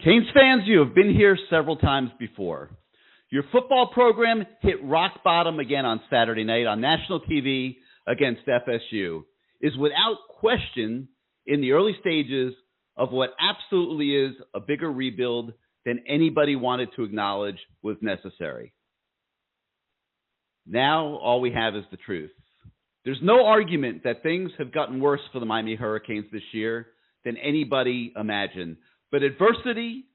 Canes fans, you have been here several times before. Your football program hit rock bottom again on Saturday night on national TV against FSU, is without question in the early stages of what absolutely is a bigger rebuild than anybody wanted to acknowledge was necessary. Now all we have is the truth. There's no argument that things have gotten worse for the Miami Hurricanes this year than anybody imagined. But adversity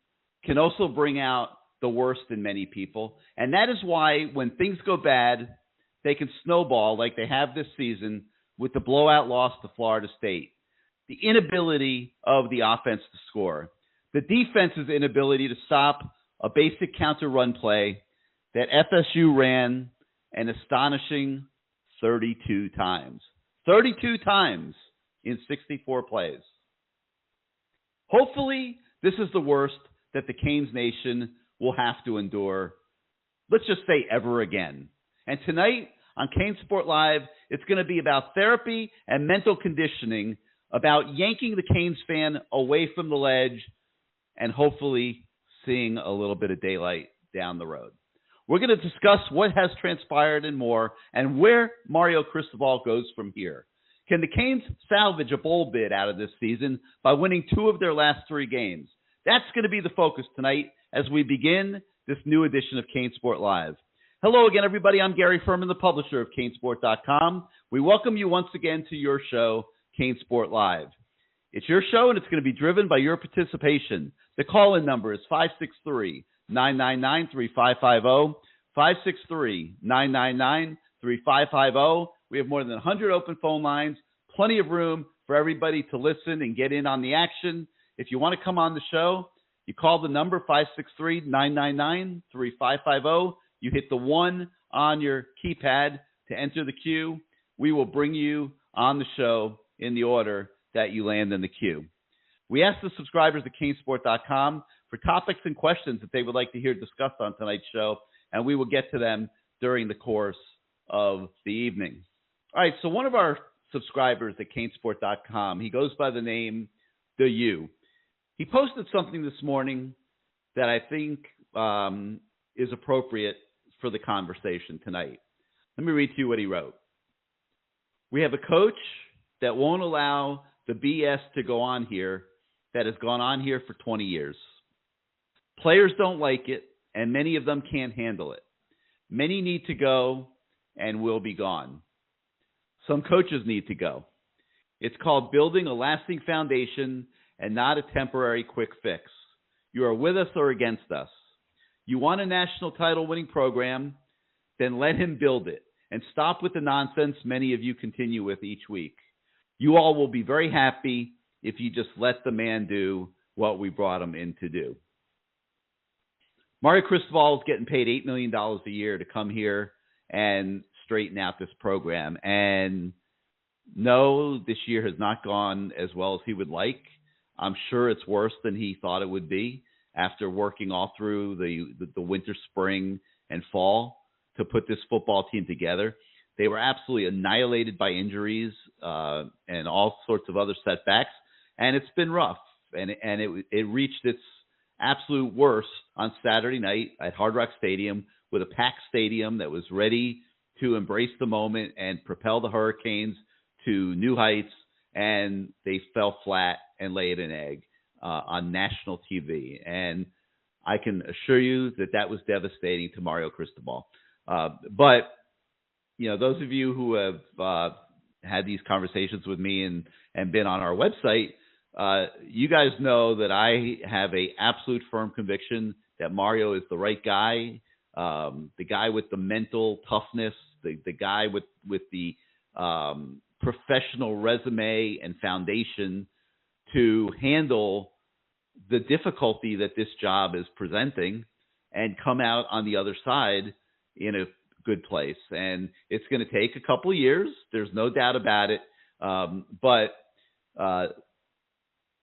can also bring out the worst in many people. And that is why when things go bad, they can snowball like they have this season with the blowout loss to Florida State. The inability of the offense to score. The defense's inability to stop a basic counter run play that FSU ran an astonishing 32 times. 32 times in 64 plays. Hopefully, this is the worst that the Canes Nation will have to endure, let's just say ever again. And tonight on CaneSport Live, it's going to be about therapy and mental conditioning, about yanking the Canes fan away from the ledge and hopefully seeing a little bit of daylight down the road. We're going to discuss what has transpired and more, and where Mario Cristobal goes from here. Can the Canes salvage a bowl bid out of this season by winning 2 of their last 3 games? That's going to be the focus tonight as we begin this new edition of CaneSport Live. Hello again, everybody. I'm Gary Ferman, the publisher of CaneSport.com. We welcome you once again to your show, CaneSport Live. It's your show, and it's going to be driven by your participation. The call-in number is 563-999-3550, 563-999-3550. We have more than 100 open phone lines, plenty of room for everybody to listen and get in on the action. If you want to come on the show, you call the number 563-999-3550. You hit the 1 on your keypad to enter the queue. We will bring you on the show in the order that you land in the queue. We asked the subscribers at CaneSport.com for topics and questions that they would like to hear discussed on tonight's show, and we will get to them during the course of the evening. All right, so one of our subscribers at CaneSport.com, he goes by the name The You. He posted something this morning that I think is appropriate for the conversation tonight. Let me read to you what he wrote. We have a coach that won't allow the BS to go on here that has gone on here for 20 years. Players don't like it, and many of them can't handle it. Many need to go and will be gone. Some coaches need to go. It's called building a lasting foundation and not a temporary quick fix. You are with us or against us. You want a national title winning program, then let him build it and stop with the nonsense many of you continue with each week. You all will be very happy if you just let the man do what we brought him in to do. Mario Cristobal is getting paid $8 million a year to come here and straighten out this program. And no, this year has not gone as well as he would like. I'm sure it's worse than he thought it would be after working all through the winter, spring, and fall to put this football team together. They were absolutely annihilated by injuries and all sorts of other setbacks, and it's been rough. And it reached its absolute worst on Saturday night at Hard Rock Stadium with a packed stadium that was ready to embrace the moment and propel the Hurricanes to new heights, and they fell flat and laid an egg on national TV. And I can assure you that that was devastating to Mario Cristobal. But, you know, those of you who have had these conversations with me and been on our website, you guys know that I have a absolute firm conviction that Mario is the right guy, the guy with the mental toughness, the guy with the professional resume and foundation to handle the difficulty that this job is presenting and come out on the other side in a good place. And it's going to take a couple of years. There's no doubt about it. But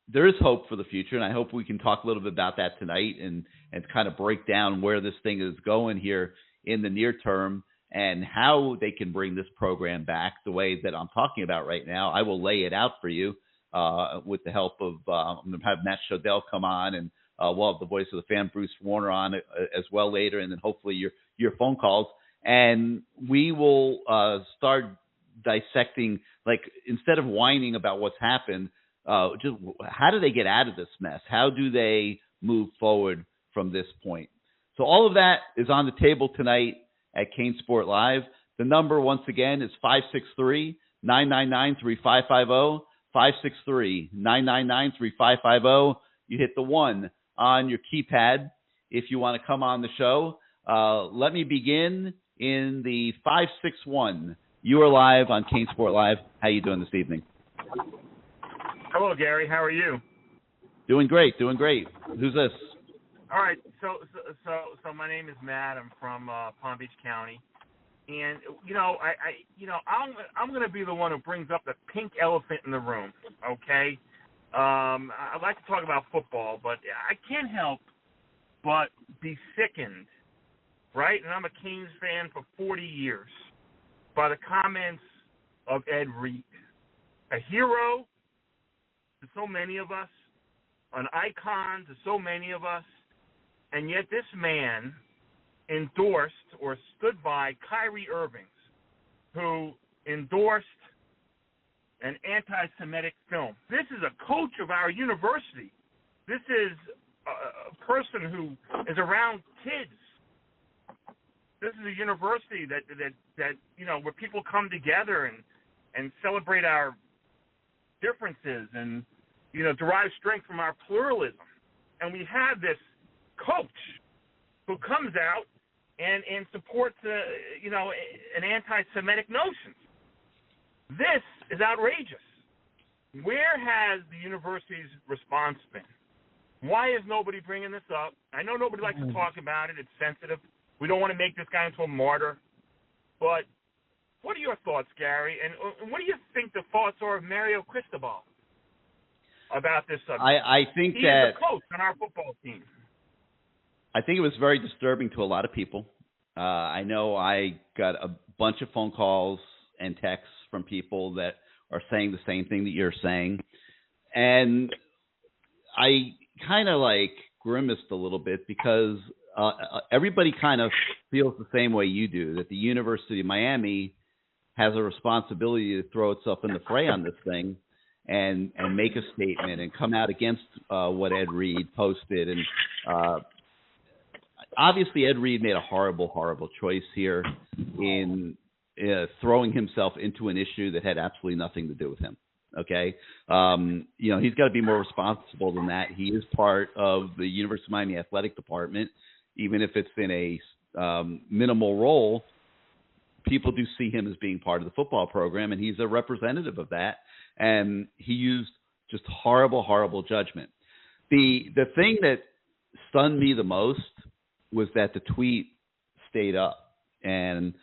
there is hope for the future, and I hope we can talk a little bit about that tonight and kind of break down where this thing is going here in the near term and how they can bring this program back the way that I'm talking about right now. I will lay it out for you with the help of I'm going to have Matt Shodell come on and we'll have the voice of the fan, Bruce Warner, on as well later, and then hopefully your phone calls. And we will start dissecting, like, instead of whining about what's happened, just how do they get out of this mess? How do they move forward from this point? So all of that is on the table tonight at CaneSport Live. The number, once again, is 563-999-3550, 563-999-3550. You hit the 1 on your keypad if you want to come on the show. Let me begin in the 561. You are live on CaneSport Live. How you doing this evening? Hello, Gary. How are you? Doing great. Who's this? All right. So my name is Matt. I'm from Palm Beach County, and I'm going to be the one who brings up the pink elephant in the room. Okay. I'd like to talk about football, but I can't help but be sickened, right? And I'm a Canes fan for 40 years, by the comments of Ed Reed, a hero to so many of us, an icon to so many of us, and yet this man endorsed or stood by Kyrie Irving, who endorsed an anti-Semitic film. This is a coach of our university. This is a person who is around kids. This is a university that where people come together and celebrate our differences and derive strength from our pluralism. And we have this coach who comes out and supports an anti-Semitic notion. This is outrageous. Where has the university's response been? Why is nobody bringing this up? I know nobody likes to talk about it. It's sensitive. We don't want to make this guy into a martyr. But what are your thoughts, Gary? And what do you think the thoughts are of Mario Cristobal about this subject? I think he that is the coach on our football team. I think it was very disturbing to a lot of people. I know I got a bunch of phone calls and texts from people that are saying the same thing that you're saying. And I kind of grimaced a little bit because everybody kind of feels the same way you do, that the University of Miami has a responsibility to throw itself in the fray on this thing and make a statement and come out against what Ed Reed posted. And obviously Ed Reed made a horrible choice here in throwing himself into an issue that had absolutely nothing to do with him. Okay. He's got to be more responsible than that. He is part of the University of Miami athletic department, even if it's in a minimal role. People do see him as being part of the football program, and he's a representative of that. And he used just horrible judgment. The thing that stunned me the most was that the tweet stayed up, and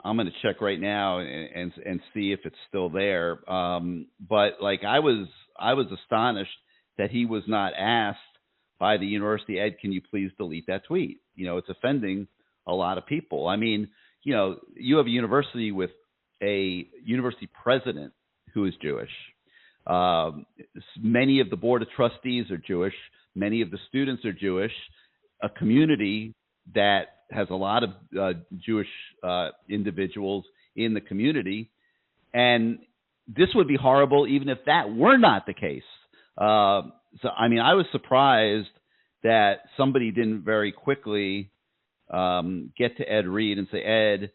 I'm going to check right now and see if it's still there. But I was astonished that he was not asked by the university, Ed, can you please delete that tweet? It's offending a lot of people. I mean, you have a university with a university president who is Jewish. Many of the board of trustees are Jewish. Many of the students are Jewish. A community that has a lot of Jewish individuals in the community. And this would be horrible even if that were not the case. I was surprised that somebody didn't very quickly get to Ed Reed and say, Ed,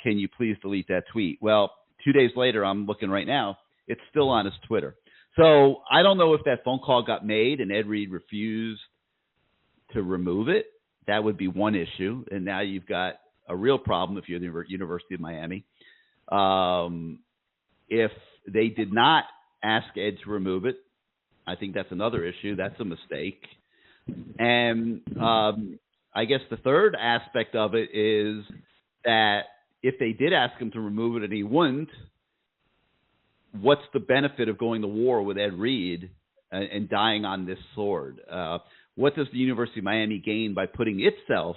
can you please delete that tweet? Well, 2 days later, I'm looking right now, it's still on his Twitter. So I don't know if that phone call got made and Ed Reed refused to remove it. That would be one issue. And now you've got a real problem if you're the University of Miami. If they did not ask Ed to remove it, I think that's another issue. That's a mistake. And I guess the third aspect of it is that if they did ask him to remove it and he wouldn't, what's the benefit of going to war with Ed Reed and dying on this sword? What does the University of Miami gain by putting itself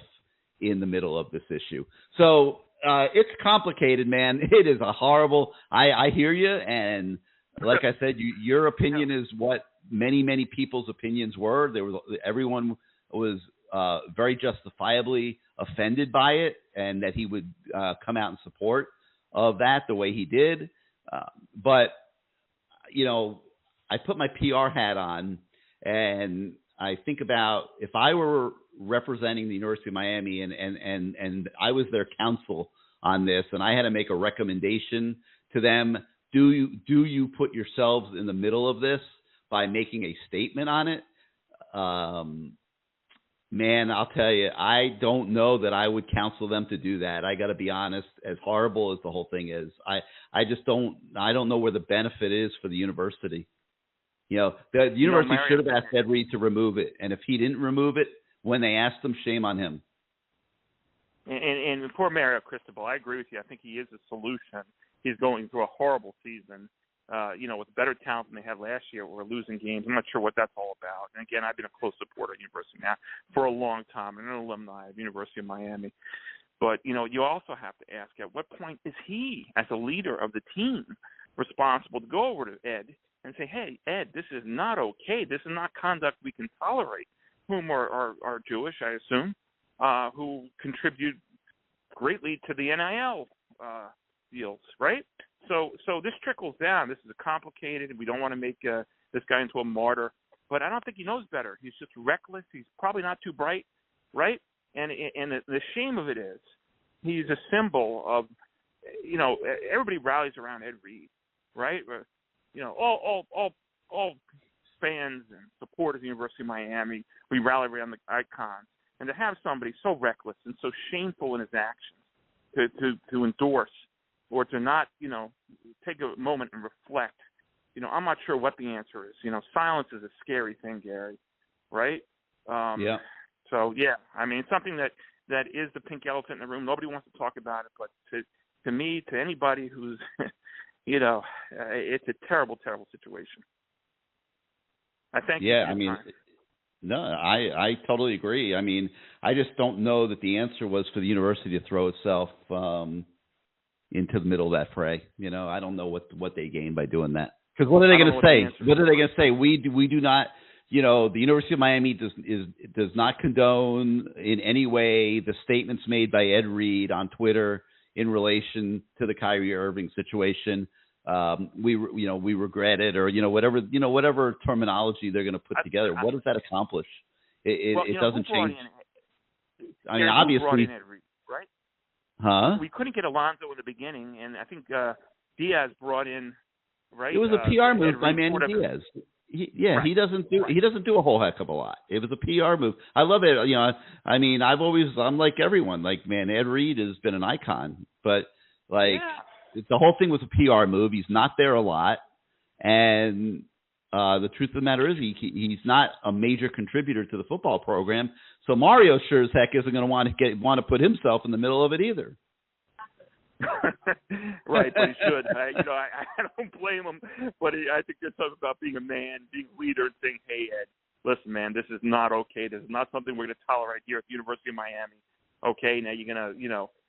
in the middle of this issue? So it's complicated, man. It is a horrible – I hear you, and like I said, your opinion is what many people's opinions were. Everyone was very justifiably offended by it, and that he would come out in support of that the way he did. But I put my PR hat on, and I think about if I were representing the University of Miami and I was their counsel on this, and I had to make a recommendation to them, do you put yourselves in the middle of this by making a statement on it? Man, I'll tell you, I don't know that I would counsel them to do that. I got to be honest, as horrible as the whole thing is, I don't know where the benefit is for the university. The university should have asked Ed Reed to remove it. And if he didn't remove it when they asked him, shame on him. And poor Mario Cristobal, I agree with you. I think he is a solution. He's going through a horrible season. With better talent than they had last year, we're losing games. I'm not sure what that's all about. And again, I've been a close supporter of the University now for a long time, and an alumni of the University of Miami. But, you also have to ask, at what point is he, as a leader of the team, responsible to go over to Ed and say, hey, Ed, this is not okay. This is not conduct we can tolerate, whom are Jewish, I assume, who contribute greatly to the NIL deals, right? So this trickles down. This is complicated. We don't want to make this guy into a martyr, but I don't think he knows better. He's just reckless. He's probably not too bright, right? And the shame of it is he's a symbol of, everybody rallies around Ed Reed, right? All fans and supporters of the University of Miami, we rally around the icon. And to have somebody so reckless and so shameful in his actions to endorse or to not, take a moment and reflect, I'm not sure what the answer is. Silence is a scary thing, Gary, right? Yeah. So, yeah, I mean, it's something that is the pink elephant in the room. Nobody wants to talk about it, but to me, to anybody who's, it's a terrible, terrible situation. I thank you. Yeah, I mean, no, I totally agree. I mean, I just don't know that the answer was for the university to throw itself into the middle of that fray. I don't know what they gained by doing that. Because what are they going to say? What are they going to say? We do not. The University of Miami does not condone in any way the statements made by Ed Reed on Twitter in relation to the Kyrie Irving situation. We regret it, or whatever terminology they're going to put together. What does that accomplish? It doesn't change. I mean, obviously, Ed Reed, right? Huh? We couldn't get Alonzo in the beginning, and I think Diaz brought in. Right? It was a PR move by Manny Diaz. He doesn't do a whole heck of a lot. It was a PR move. I love it. I mean, I'm like everyone. Like, man, Ed Reed has been an icon, but the whole thing was a PR move. He's not there a lot, and the truth of the matter is he's not a major contributor to the football program. So Mario sure as heck isn't going to want to put himself in the middle of it either. Right, but he should. I don't blame him, but I think there's something about being a man, being a leader, and saying, "Hey, Ed, listen, man, this is not okay. This is not something we're going to tolerate here at the University of Miami. Okay, now you're gonna,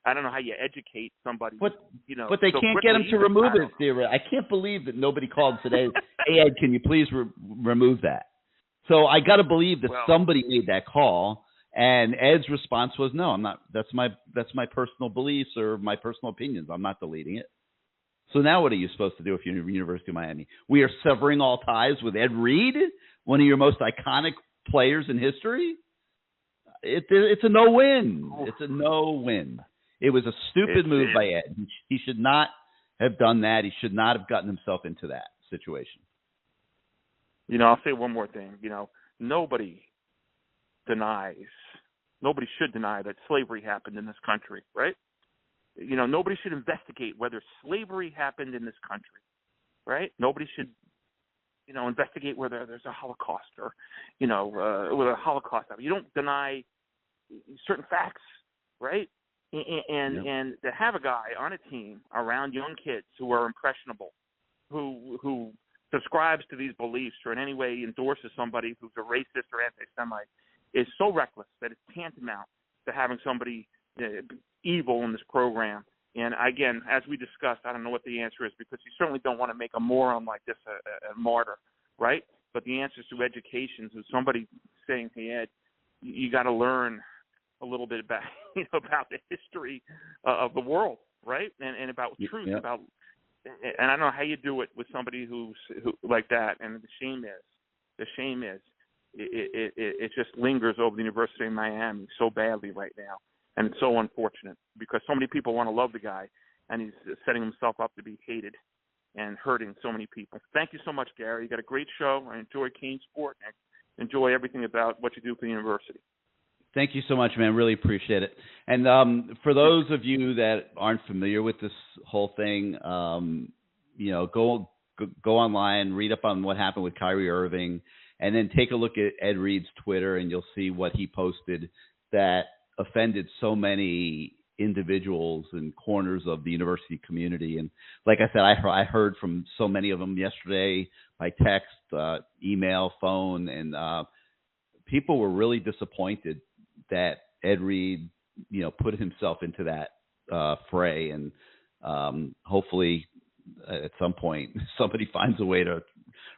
I don't know how you educate somebody, but they can't get him to remove it. I can't believe that nobody called today. Hey, Ed, can you please remove that? So I got to believe that somebody made that call. And Ed's response was, "No, I'm not. That's my personal beliefs or my personal opinions. I'm not deleting it." So now, what are you supposed to do if you're in the University of Miami? We are severing all ties with Ed Reed, one of your most iconic players in history. It's a no-win. It's a no-win. It was a stupid move by Ed. He should not have done that. He should not have gotten himself into that situation. I'll say one more thing. Nobody should deny that slavery happened in this country, right? Nobody should investigate whether slavery happened in this country, right? Nobody should, investigate whether there's a Holocaust or, whether a Holocaust happened. You don't deny certain facts, right? And to have a guy on a team around young kids who are impressionable, who subscribes to these beliefs or in any way endorses somebody who's a racist or anti-Semite, is so reckless that it's tantamount to having somebody evil in this program. And again, as we discussed, I don't know what the answer is, because you certainly don't want to make a moron like this a martyr, right? but the answer is through education. So somebody saying, hey, Ed, you got to learn a little bit about, about the history of the world, right? And about truth, and I don't know how you do it with somebody who like that. And the shame is, it just lingers over the University of Miami so badly right now. And it's so unfortunate because so many people want to love the guy, and he's setting himself up to be hated and hurting so many people. Thank you so much, Gary. You got a great show. I enjoy CaneSport and enjoy everything about what you do for the university. Thank you so much, man. Really appreciate it. And for those of you that aren't familiar with this whole thing, go online, read up on what happened with Kyrie Irving, and then take a look at Ed Reed's Twitter, and you'll see what he posted that offended so many individuals and corners of the university community. And like I said, I heard from so many of them yesterday by text, email, phone, and people were really disappointed that Ed Reed, put himself into that fray. And hopefully at some point somebody finds a way to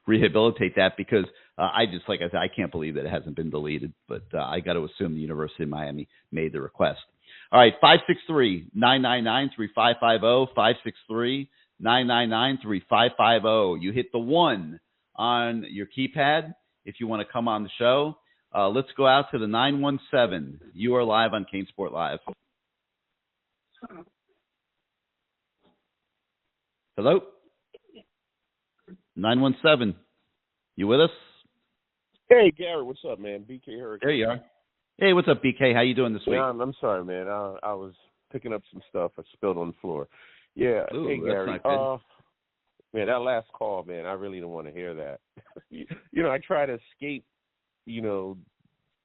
rehabilitate that, because like I said, I can't believe that it hasn't been deleted, but I got to assume the University of Miami made the request. All right, 563-999-3550, 563-999-3550. You hit the 1 on your keypad if you want to come on the show. Let's go out to the 917. You are live on CaneSport Live. Hello? 917. You with us? Hey, Gary, what's up, man? BK Hurricane. There you are. Hey, what's up, BK? How you doing this week? Yeah, I'm sorry, man. I was picking up some stuff I spilled on the floor. Yeah. Ooh, hey, Gary. That's not good. Man, that last call, man, I really don't want to hear that. I try to escape,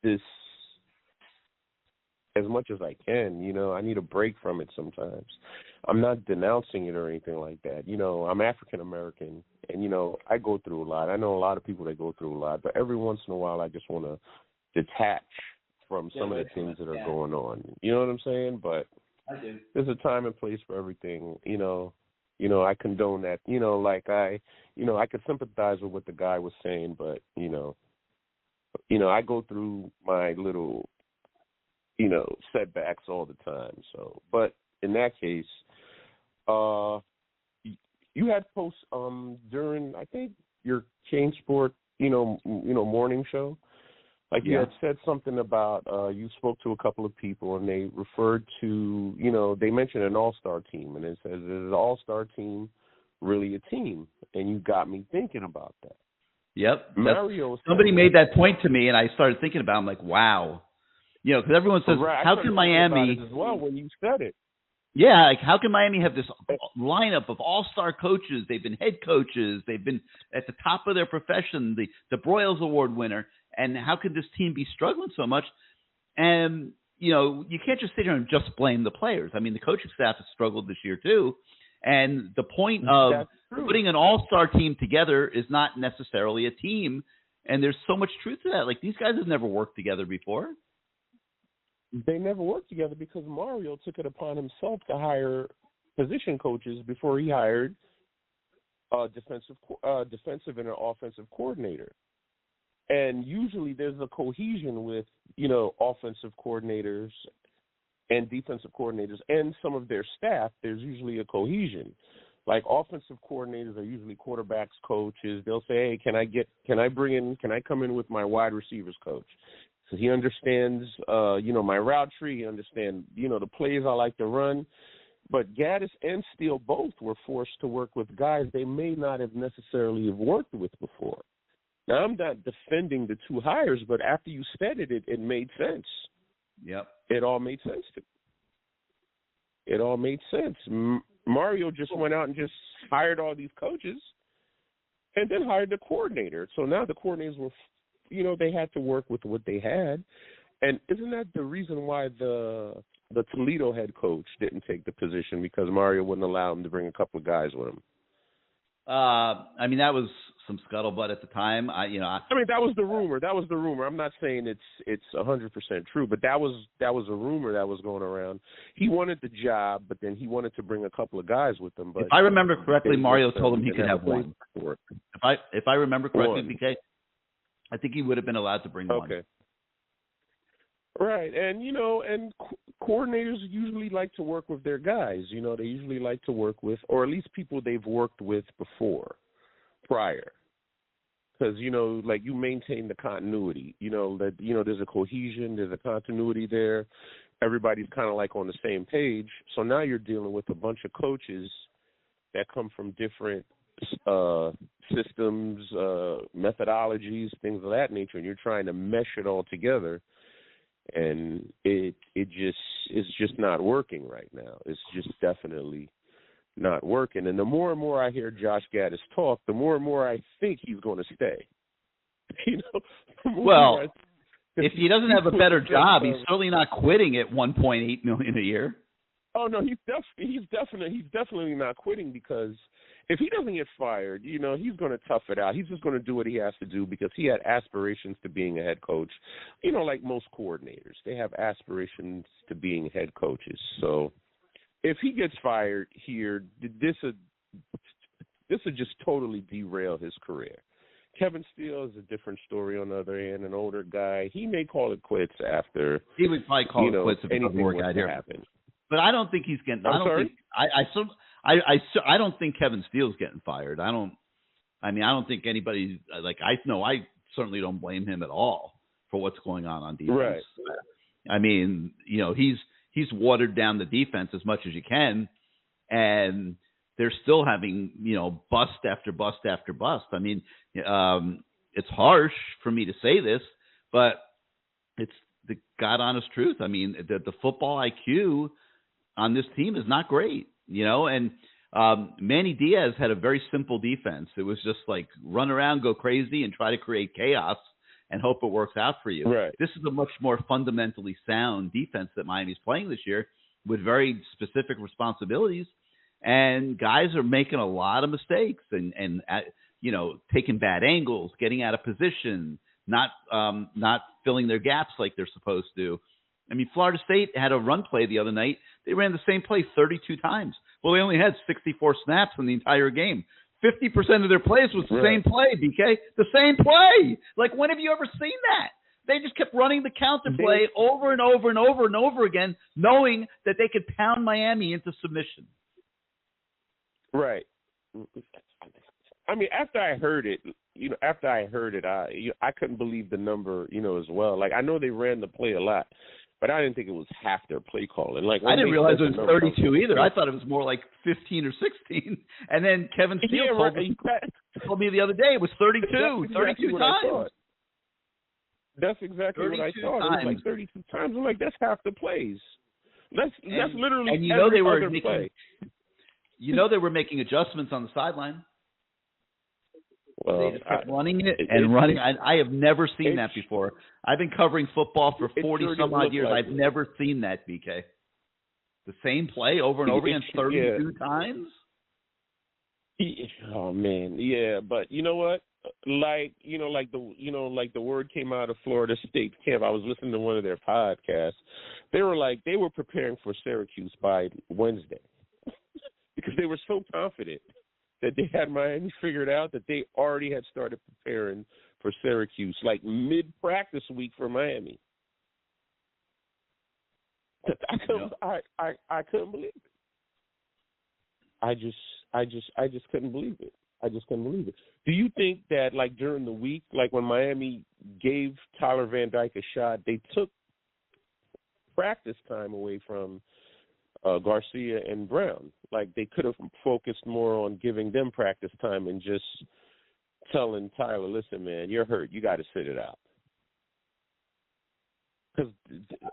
this as much as I can. I need a break from it sometimes. I'm not denouncing it or anything like that. I'm African American, and I go through a lot. I know a lot of people that go through a lot, but every once in a while I just want to detach from some of the things that are going on. You know what I'm saying? But I do. There's a time and place for everything. I condone that. I could sympathize with what the guy was saying, but I go through my little setbacks all the time. So, but in that case, you had posts during, I think, your CaneSport morning show. Like you had said something about you spoke to a couple of people and they referred to they mentioned an all-star team, and it says, is an all-star team really a team? And you got me thinking about that. Yep. Mario. Somebody made that point to me, and I started thinking about it. I'm like, wow. Because everyone says, how can Miami as well when you said it? Yeah, like how can Miami have this lineup of all-star coaches? They've been head coaches. They've been at the top of their profession, the Broyles Award winner. And how could this team be struggling so much? And, you can't just sit here and just blame the players. I mean, the coaching staff has struggled this year too. And the point of putting an all-star team together is not necessarily a team. And there's so much truth to that. Like, these guys have never worked together before. They never worked together because Mario took it upon himself to hire position coaches before he hired a defensive and an offensive coordinator. And usually there's a cohesion with, offensive coordinators and defensive coordinators and some of their staff. There's usually a cohesion. Like offensive coordinators are usually quarterbacks coaches. They'll say, hey, can I come in with my wide receivers coach? So he understands, my route tree. He understands, the plays I like to run. But Gaddis and Steele both were forced to work with guys they may not have necessarily have worked with before. Now, I'm not defending the two hires, but after you said it, it made sense. Yep. It all made sense to me. It all made sense. Mario just went out and just hired all these coaches and then hired the coordinator. So now the coordinators were, they had to work with what they had. And isn't that the reason why the Toledo head coach didn't take the position, because Mario wouldn't allow him to bring a couple of guys with him? That was some scuttlebutt at the time. That was the rumor. I'm not saying it's 100% true, but that was a rumor that was going around. He wanted the job, but then he wanted to bring a couple of guys with him. But if I remember correctly, Mario told him he could have one. If I remember correctly, BK, I think he would have been allowed to bring one. Okay. Right, and coordinators usually like to work with their guys. They usually like to work with, or at least people they've worked with prior. Because like you maintain the continuity. That there's a cohesion, there's a continuity there. Everybody's kind of like on the same page. So now you're dealing with a bunch of coaches that come from different systems, methodologies, things of that nature, and you're trying to mesh it all together. And it's just not working right now. It's just definitely not working. And the more and more I hear Josh Gaddis talk, the more and more I think he's going to stay. Well, if he doesn't have a better job, he's certainly not quitting at $1.8 million a year. Oh no, he's definitely not quitting, because if he doesn't get fired, he's going to tough it out. He's just going to do what he has to do, because he had aspirations to being a head coach. Like most coordinators, they have aspirations to being head coaches. So if he gets fired here, this would just totally derail his career. Kevin Steele is a different story on the other hand, an older guy. He may call it quits after. He would probably call it quits if anything were to happen. But I don't think he's getting. I don't think Kevin Steele's getting fired. I don't think anybody I certainly don't blame him at all for what's going on defense. Right. I mean, he's watered down the defense as much as you can, and they're still having bust after bust after bust. I mean, it's harsh for me to say this, but it's the God honest truth. I mean, the football IQ on this team is not great, and Manny Diaz had a very simple defense. It was just like run around, go crazy, and try to create chaos and hope it works out for you. Right. This is a much more fundamentally sound defense that Miami's playing this year, with very specific responsibilities, and guys are making a lot of mistakes and taking bad angles, getting out of position, not filling their gaps like they're supposed to. I mean, Florida State had a run play the other night. They ran the same play 32 times. Well, they only had 64 snaps in the entire game. 50% of their plays was the same play, BK. The same play. Like, when have you ever seen that? They just kept running the counter play over and over and over and over again, knowing that they could pound Miami into submission. Right. I mean, after I heard it, I couldn't believe the number, as well. Like, I know they ran the play a lot, but I didn't think it was half their play calling. Like, I didn't realize it was 32 either. I thought it was more like 15 or 16. And then Kevin Steele told me the other day it was 32, 32 times. That's exactly what I thought. It was like 32 times. I'm like, that's half the plays. That's literally every other play. They were making adjustments on the sideline. Well, they just kept running it and running. I have never seen that before. I've been covering football for 40-some-odd years. I've never seen that, BK. The same play over and over again 32 times? Oh, man. Yeah, but you know what? Like the word came out of Florida State camp. I was listening to one of their podcasts. They were preparing for Syracuse by Wednesday because they were so confident that they had Miami figured out that they already had started preparing for Syracuse, like mid-practice week for Miami. I couldn't believe it. I just couldn't believe it. I just couldn't believe it. Do you think that, like, during the week, like when Miami gave Tyler Van Dyke a shot, they took practice time away from Garcia and Brown? Like, they could have focused more on giving them practice time and just telling Tyler, listen, man, you're hurt. You got to sit it out. Because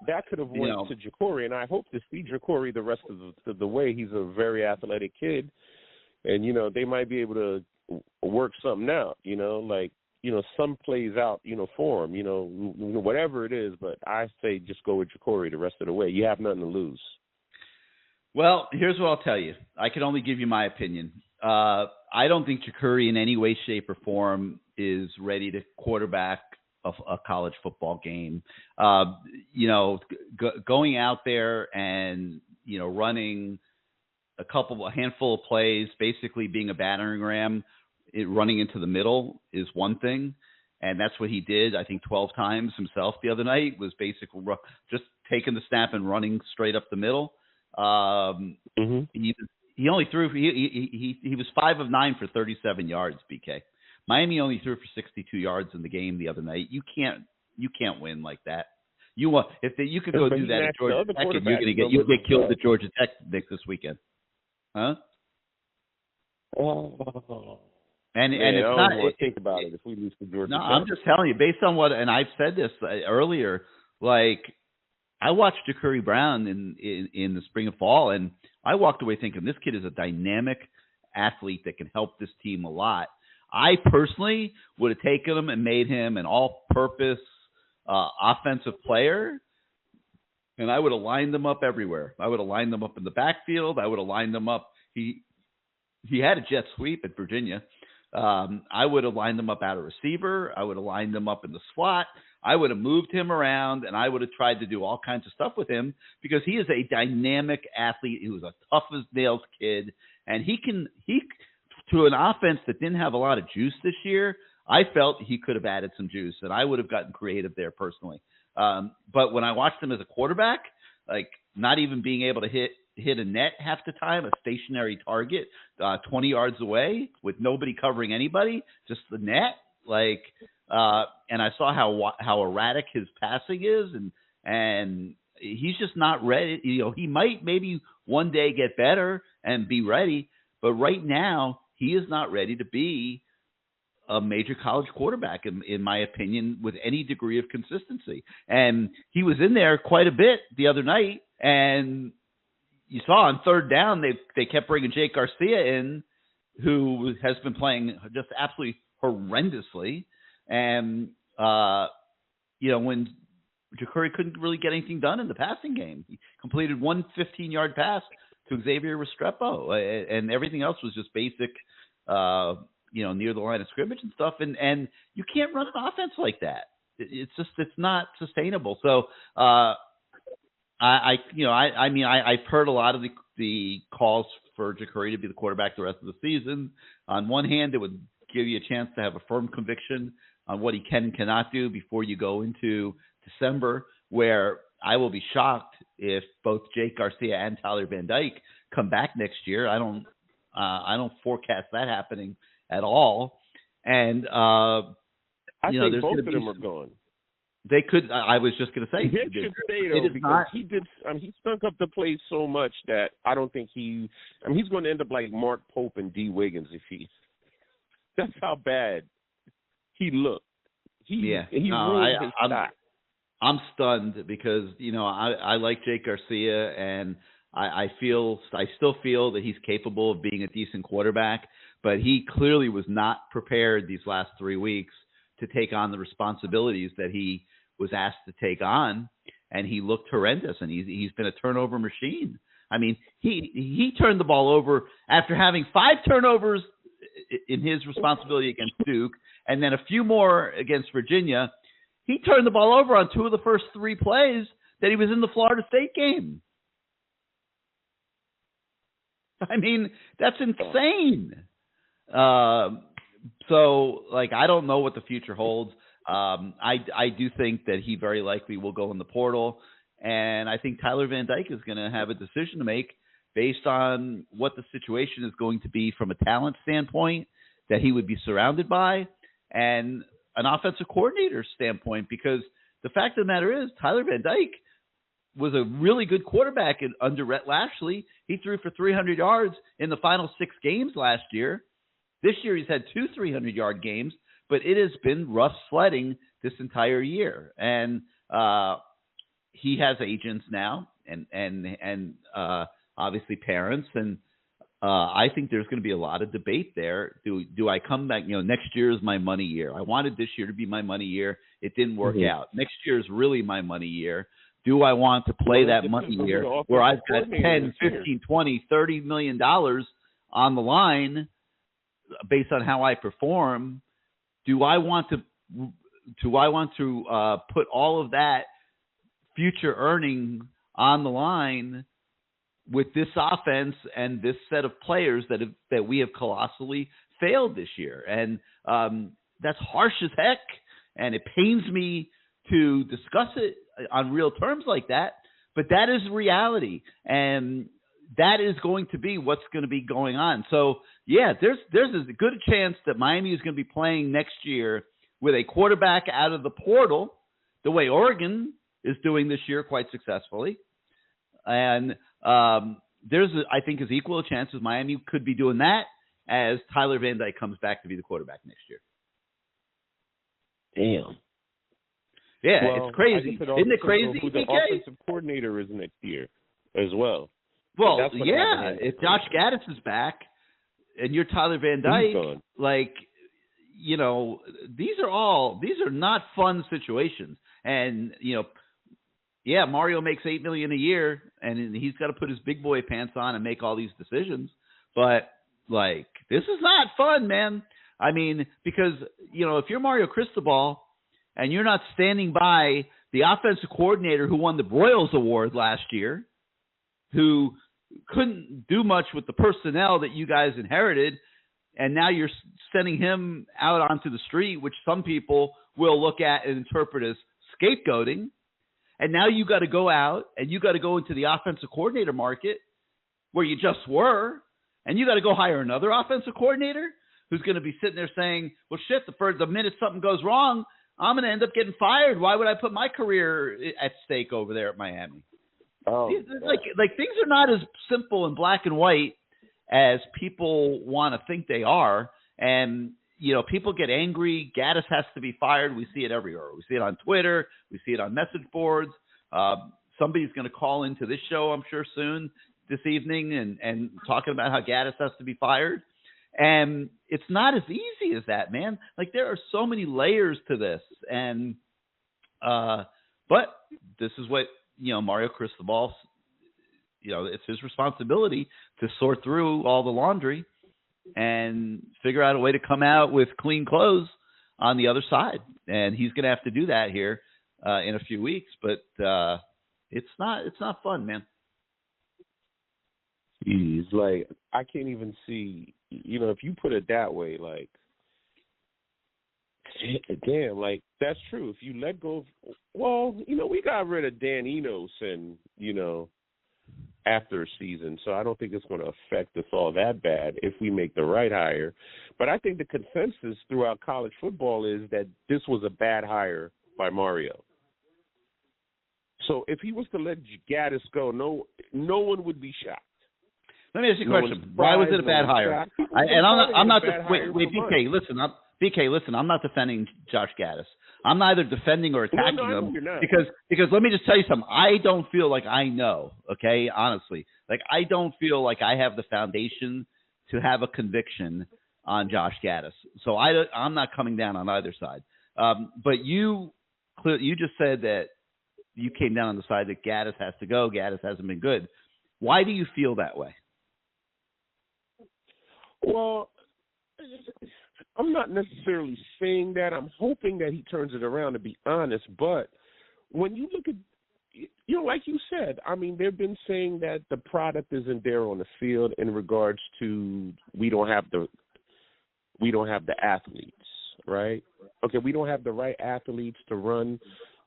that could have went to Jacory, and I hope to see Jacory the rest of the way. He's a very athletic kid, and, they might be able to work something out, some plays out, for him, whatever it is. But I say just go with Jacory the rest of the way. You have nothing to lose. Well, here's what I'll tell you. I can only give you my opinion. I don't think Jacory in any way, shape, or form is ready to quarterback a college football game. Going out there and, running a handful of plays, basically being a battering ram, running into the middle is one thing. And that's what he did, I think, 12 times himself the other night, was basically just taking the snap and running straight up the middle. He only threw. He was 5 of 9 for 37 yards. BK. Miami only threw for 62 yards in the game the other night. You can't win like that. You could go do that at Georgia Tech, and you get killed at Georgia Tech this weekend, huh? And it's I not. don't want to think about it if we lose to Georgia Tech. I'm just telling you, based on what, and I've said this earlier. Like, I watched Ja'Cory Brown in the spring and fall, and I walked away thinking this kid is a dynamic athlete that can help this team a lot. I personally would have taken him and made him an all-purpose offensive player, and I would have lined them up everywhere. I would have lined them up in the backfield. I would have lined them up. He had a jet sweep at Virginia. I would have lined them up out of receiver. I would have lined them up in the slot. I would have moved him around, and I would have tried to do all kinds of stuff with him because he is a dynamic athlete. He was a tough-as-nails kid, and he to an offense that didn't have a lot of juice this year, I felt he could have added some juice, and I would have gotten creative there personally. But when I watched him as a quarterback, like not even being able to hit a net half the time, a stationary target 20 yards away with nobody covering anybody, just the net, and I saw how erratic his passing is, and he's just not ready. He might maybe one day get better and be ready, but right now he is not ready to be a major college quarterback, in my opinion, with any degree of consistency. And he was in there quite a bit the other night, and you saw on third down they kept bringing Jake Garcia in, who has been playing just absolutely horrendously. And, when Ja'Cory couldn't really get anything done in the passing game, he completed one 15-yard pass to Xavier Restrepo, and everything else was just basic, near the line of scrimmage and stuff. And you can't run an offense like that. It's not sustainable. So, I've heard a lot of the calls for Ja'Cory to be the quarterback the rest of the season. On one hand, it would give you a chance to have a firm conviction on what he can and cannot do before you go into December, where I will be shocked if both Jake Garcia and Tyler Van Dyke come back next year. I don't forecast that happening at all. And I think both of them are gone. They could. I was just going to say Jake should stay though, because he did. He stunk up the place so much that I don't think he's going to end up like Mark Pope and D. Wiggins That's how bad he looked. I'm stunned because I like Jake Garcia, and I still feel that he's capable of being a decent quarterback, but he clearly was not prepared these last 3 weeks to take on the responsibilities that he was asked to take on, and he looked horrendous, and he's been a turnover machine. I mean, he turned the ball over after having 5 turnovers in his responsibility against Duke, and then a few more against Virginia. He turned the ball over on 2 of the first 3 plays that he was in the Florida State game. I mean, that's insane. So, I don't know what the future holds. I do think that he very likely will go in the portal, and I think Tyler Van Dyke is going to have a decision to make based on what the situation is going to be from a talent standpoint that he would be surrounded by, and an offensive coordinator standpoint, because the fact of the matter is Tyler Van Dyke was a really good quarterback under Rhett Lashley. He threw for 300 yards in the final 6 games last year. This year he's had 2 300-yard games, but it has been rough sledding this entire year. And he has agents now and obviously parents. And I think there's going to be a lot of debate there. Do I come back? Next year is my money year. I wanted this year to be my money year. It didn't work out. Next year is really my money year. Do I want to play that money year where I've got 10, 15, 20, $30 million on the line based on how I perform? Do I want to put all of that future earning on the line with this offense and this set of players that we have colossally failed this year? And that's harsh as heck, And it pains me to discuss it on real terms like that, but that is reality. And that is going to be what's going to be going on. So, yeah, there's a good chance that Miami is going to be playing next year with a quarterback out of the portal, the way Oregon is doing this year quite successfully. And there's, I think, as equal a chance as Miami could be doing that as Tyler Van Dyke comes back to be the quarterback next year. Damn. Yeah, Well, it's crazy. Isn't it crazy, who the DK? offensive coordinator is next year as well. Well, yeah, if Josh Gaddis is back and you're Tyler Van Dyke, like, you know, these are not fun situations. And, you know, yeah, Mario makes $8 million a year and he's got to put his big boy pants on and make all these decisions. But, like, this is not fun, man. I mean, because, you know, if you're Mario Cristobal and you're not standing by the offensive coordinator who won the Broyles Award last year, who couldn't do much with the personnel that you guys inherited, and now you're sending him out onto the street, which some people will look at and interpret as scapegoating, and now you got to go out and you got to go into the offensive coordinator market where you just were, and you got to go hire another offensive coordinator who's going to be sitting there saying, well, shit, the minute something goes wrong, I'm going to end up getting fired. Why would I put my career at stake over there at Miami? Oh, like things are not as simple and black and white as people want to think they are. And, you know, people get angry. Gaddis has to be fired. We see it everywhere. We see it on Twitter. We see it on message boards. Somebody's going to call into this show, I'm sure, soon this evening and talking about how Gaddis has to be fired. And it's not as easy as that, man. Like, there are so many layers to this. And, but this is what, you know, Mario Cristobal, you know, it's his responsibility to sort through all the laundry and figure out a way to come out with clean clothes on the other side. And he's going to have to do that here in a few weeks. But it's not fun, man. He's like, I can't even see, you know, if you put it that way, like, damn, like, that's true. If you let go of, well, you know, we got rid of Dan Enos and, you know, after a season, so I don't think it's going to affect us all that bad if we make the right hire. But I think the consensus throughout college football is that this was a bad hire by Mario. So if he was to let Gaddis go, no one would be shocked. Let me ask you a question. Why was it a bad hire? I'm not. Wait, BK, listen. Listen. I'm not defending Josh Gaddis. I'm neither defending or attacking him because let me just tell you something. I don't feel like I know. Okay, honestly, like I don't feel like I have the foundation to have a conviction on Josh Gaddis. So I'm not coming down on either side. But you just said that you came down on the side that Gaddis has to go. Gaddis hasn't been good. Why do you feel that way? Well, I'm not necessarily saying that. I'm hoping that he turns it around, to be honest. But when you look at, you know, like you said, I mean, they've been saying that the product isn't there on the field in regards to we don't have the athletes, right? Okay, we don't have the right athletes to run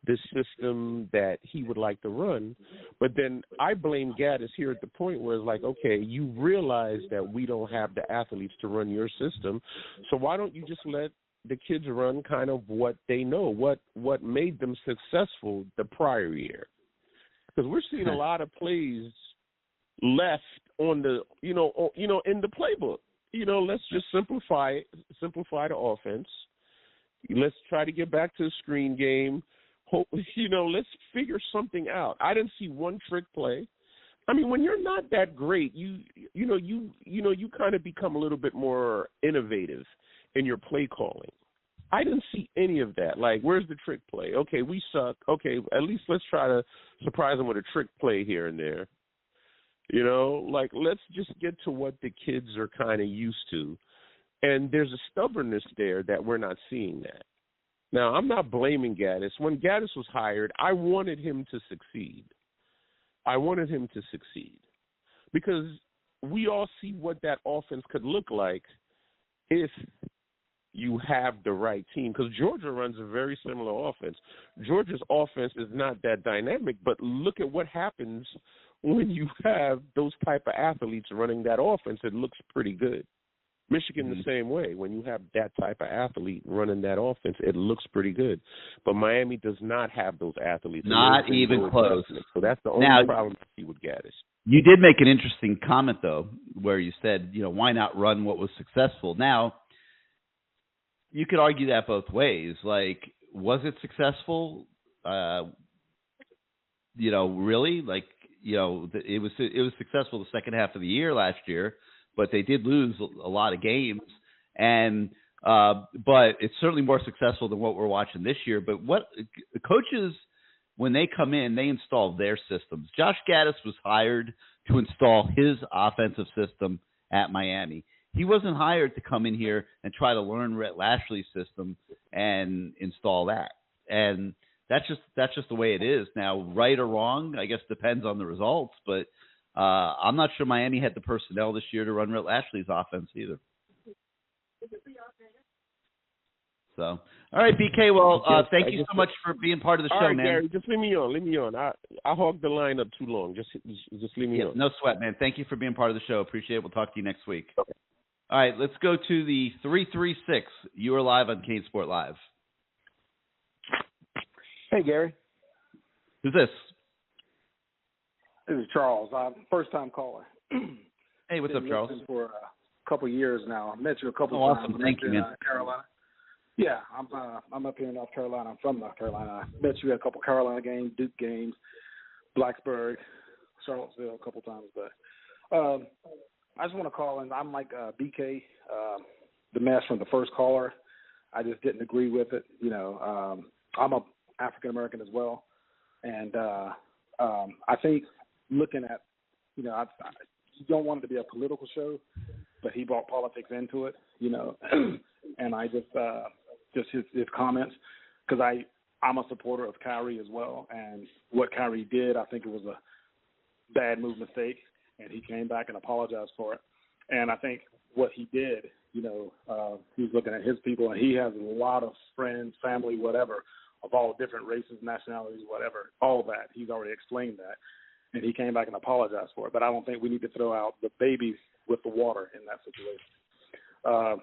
this system that he would like to run. But then I blame Gaddis here at the point where it's like, okay, you realize that we don't have the athletes to run your system, so why don't you just let the kids run kind of what they know, what made them successful the prior year? Because we're seeing a lot of plays left on the, in the playbook. You know, let's just simplify the offense. Let's try to get back to the screen game. Let's figure something out. I didn't see one trick play. I mean, when you're not that great, you kind of become a little bit more innovative in your play calling. I didn't see any of that. Like, where's the trick play? Okay, we suck. Okay, at least let's try to surprise them with a trick play here and there. You know, like, let's just get to what the kids are kind of used to. And there's a stubbornness there that we're not seeing that. Now, I'm not blaming Gaddis. When Gaddis was hired, I wanted him to succeed. Because we all see what that offense could look like if you have the right team, because Georgia runs a very similar offense. Georgia's offense is not that dynamic, but look at what happens when you have those type of athletes running that offense. It looks pretty good. Michigan the same way. When you have that type of athlete running that offense, it looks pretty good. But Miami does not have those athletes. Not even close. So that's the only problem I see with Gaddis. You did make an interesting comment, though, where you said, why not run what was successful? Now, you could argue that both ways. Like, was it successful? Really? Like, it was successful the second half of the year last year, but they did lose a lot of games. And but it's certainly more successful than what we're watching this year. But what coaches, when they come in, they install their systems. Josh Gaddis was hired to install his offensive system at Miami. He wasn't hired to come in here and try to learn Rhett Lashley's system and install that. And that's just the way it is. Now, right or wrong, I guess depends on the results. But I'm not sure Miami had the personnel this year to run Rhett Lashley's offense either. So, all right, BK. Well, thank you so much for being part of the show, all right, man. Gary, just leave me on. I hogged the line up too long. Just leave me on. No sweat, man. Thank you for being part of the show. Appreciate it. We'll talk to you next week. Okay. All right, let's go to the 336. You are live on CaneSport Live. Hey, Gary. Who's this? This is Charles. I'm first-time caller. Hey, what's up, Charles? For a couple of years now. I met you a couple of times. Awesome. Thank you, man. Carolina. Yeah, I'm up here in North Carolina. I'm from North Carolina. I met you at a couple of Carolina games, Duke games, Blacksburg, Charlottesville a couple of times. But I just want to call in. I'm like BK, the mess from the first caller. I just didn't agree with it. I'm a African-American as well. And I think looking at, you don't want it to be a political show, but he brought politics into it, and I just his comments, because I'm a supporter of Kyrie as well. And what Kyrie did, I think it was a bad mistake, and he came back and apologized for it. And I think what he did, he's looking at his people, and he has a lot of friends, family, whatever, of all different races, nationalities, whatever, all that. He's already explained that. And he came back and apologized for it. But I don't think we need to throw out the babies with the water in that situation.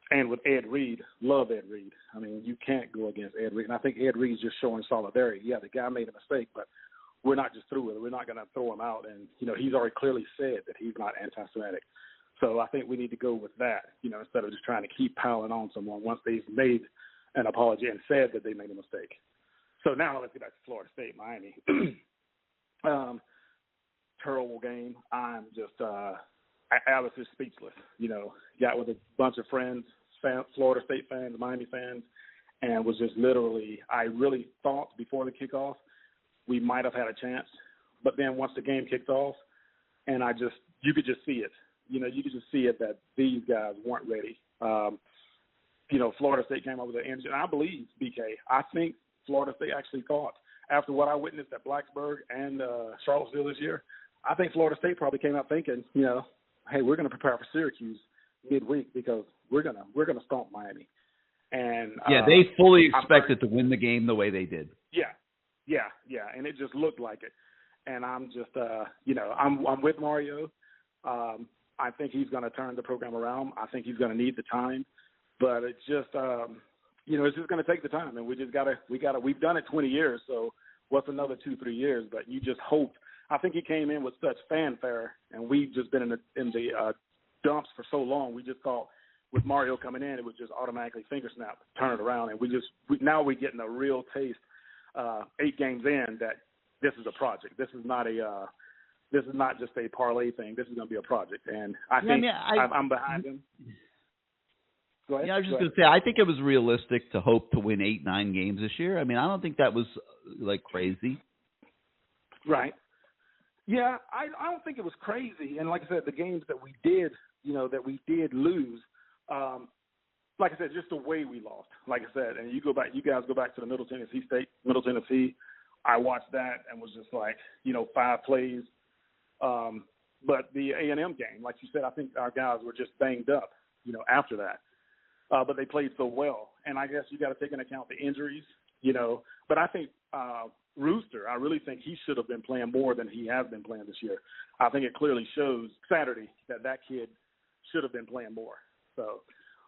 And with Ed Reed, love Ed Reed. I mean, you can't go against Ed Reed. And I think Ed Reed's just showing solidarity. Yeah, the guy made a mistake, but we're not just through with it. We're not going to throw him out. And, he's already clearly said that he's not anti-Semitic. So I think we need to go with that, instead of just trying to keep piling on someone once they've made an apology and said that they made a mistake. So now let's get back to Florida State, Miami. Terrible game. I'm just, I was just speechless. Got with a bunch of friends, Florida State fans, Miami fans, and was just literally, I really thought before the kickoff we might have had a chance. But then once the game kicked off, and you could just see it. You could just see it that these guys weren't ready. Florida State came up with an energy. And I believe, BK, I think Florida State actually thought, after what I witnessed at Blacksburg and Charlottesville this year, I think Florida State probably came out thinking, hey, we're going to prepare for Syracuse midweek because we're gonna stomp Miami. And they fully expected to win the game the way they did. Yeah, and it just looked like it. And I'm just, I'm with Mario. I think he's going to turn the program around. I think he's going to need the time, but it's just, it's just going to take the time, and we just we've done it 20 years, so what's another 2-3 years? But you just hope. I think he came in with such fanfare, and we've just been in the dumps for so long. We just thought with Mario coming in, it was just automatically finger snap, turn it around, and now we're getting a real taste 8 games in that this is a project. This is not just a parlay thing. This is going to be a project, and I think I'm behind him. Go ahead. Yeah, I was just going to say, I think it was realistic to hope to win 8-9 games this year. I mean, I don't think that was like crazy. Right. Yeah, I don't think it was crazy. And like I said, the games that we did, lose, like I said, just the way we lost. Like I said, and you guys go back to the Middle Tennessee. I watched that and was just like, 5 plays. But the A&M game, like you said, I think our guys were just banged up, after that. but they played so well. And I guess you got to take into account the injuries, you know. But I think Rooster, I really think he should have been playing more than he has been playing this year. I think it clearly shows Saturday that kid should have been playing more. So,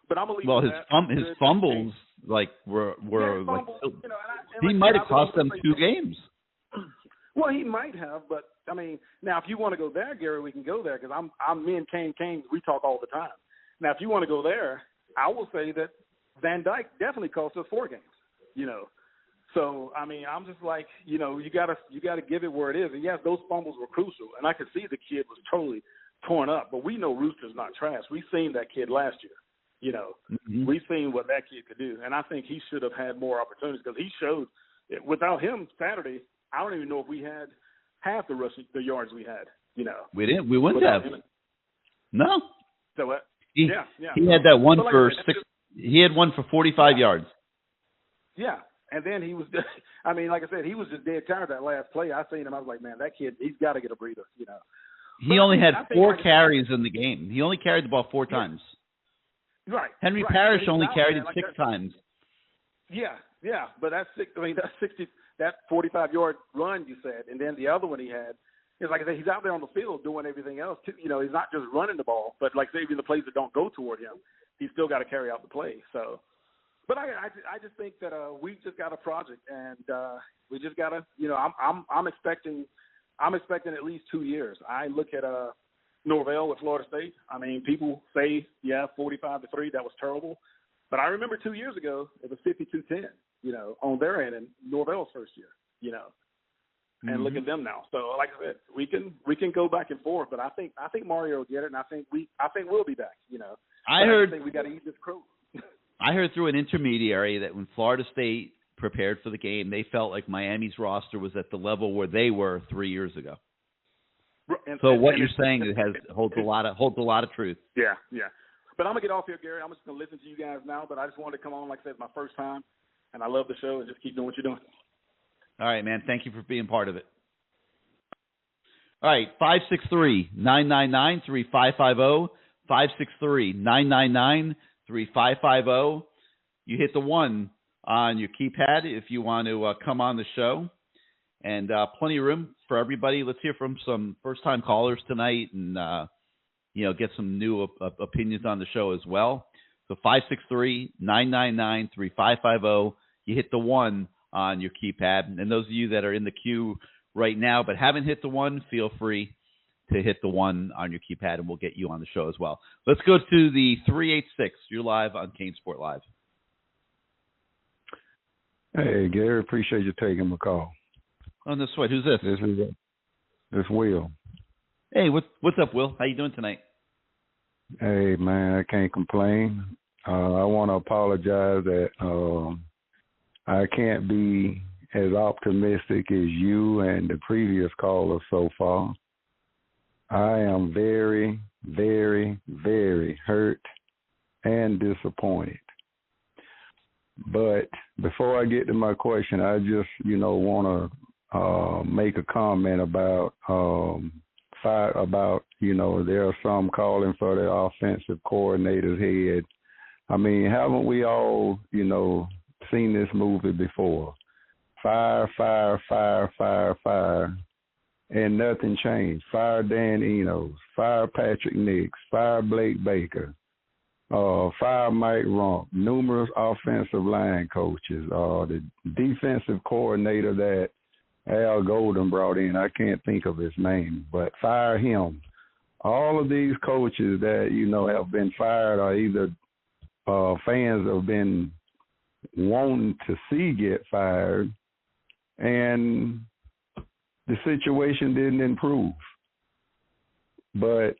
but I'm gonna leave his fumbles were fumbles, like, you know, he might have cost them 2 games. Well, he might have, but I mean, now if you want to go there, Gary, we can go there because me and Kane, we talk all the time. Now, if you want to go there, I will say that Van Dyke definitely cost us 4 games, you know. So I mean, I'm just like, you know, you gotta give it where it is. And yes, those fumbles were crucial, and I could see the kid was totally torn up. But we know Rooster's not trash. We seen that kid last year, you know. Mm-hmm. We seen what that kid could do, and I think he should have had more opportunities because he showed. Without him Saturday, I don't even know if we had half the yards we had. You know, we didn't. We wouldn't have. Him. No. So what? He had that one for 6. He had one for 45 yards. Yeah. And then he was, I mean, like I said, he was just dead tired that last play. I seen him. I was like, man, that kid, he's got to get a breather, you know. He only had 4 carries in the game. He only carried the ball 4 times. Right. Henry Parrish only carried it 6 times. Yeah. But that's 60, that 45-yard run you said, and then the other one he had is like I said, he's out there on the field doing everything else. You know, he's not just running the ball, but like even the plays that don't go toward him, he's still got to carry out the play. So. But I just think that we just got a project, and we just got to, you know, I'm expecting at least 2 years. I look at Norvell with Florida State. I mean, people say 45-3, that was terrible, but I remember 2 years ago it was 52-10, you know, on their end in Norvell's first year, you know, and look at them now. So like I said, we can go back and forth, but I think Mario will get it, and I think we'll be back, you know. I think we got to eat this crow. I heard through an intermediary that when Florida State prepared for the game, they felt like Miami's roster was at the level where they were 3 years ago. So what you're saying holds a lot of truth. Yeah. But I'm gonna get off here, Gary. I'm just gonna listen to you guys now. But I just wanted to come on, like I said, it's my first time, and I love the show, and just keep doing what you're doing. All right, man. Thank you for being part of it. All right, 563-999-3550, 563-999-3550. You hit the 1 on your keypad if you want to come on the show, and plenty of room for everybody. Let's hear from some first-time callers tonight, and get some new opinions on the show as well. So 563-999-3550. You hit the 1 on your keypad, and those of you that are in the queue right now but haven't hit the 1, feel free to hit the 1 on your keypad, and we'll get you on the show as well. Let's go to the 386. You're live on CaneSport Live. Hey, Gary, appreciate you taking my call. On the sweat, who's this? This Will. Hey, what's up, Will? How you doing tonight? Hey, man, I can't complain. I want to apologize that I can't be as optimistic as you and the previous callers so far. I am very, very, very hurt and disappointed. But before I get to my question, I just, want to make a comment about, there are some calling for the offensive coordinator's head. I mean, haven't we all, seen this movie before? Fire, and nothing changed. Fire Dan Enos, fire Patrick Nix, fire Blake Baker, fire Mike Rump, numerous offensive line coaches, the defensive coordinator that Al Golden brought in, I can't think of his name, but fire him. All of these coaches that, have been fired or either fans have been wanting to see get fired, and the situation didn't improve. But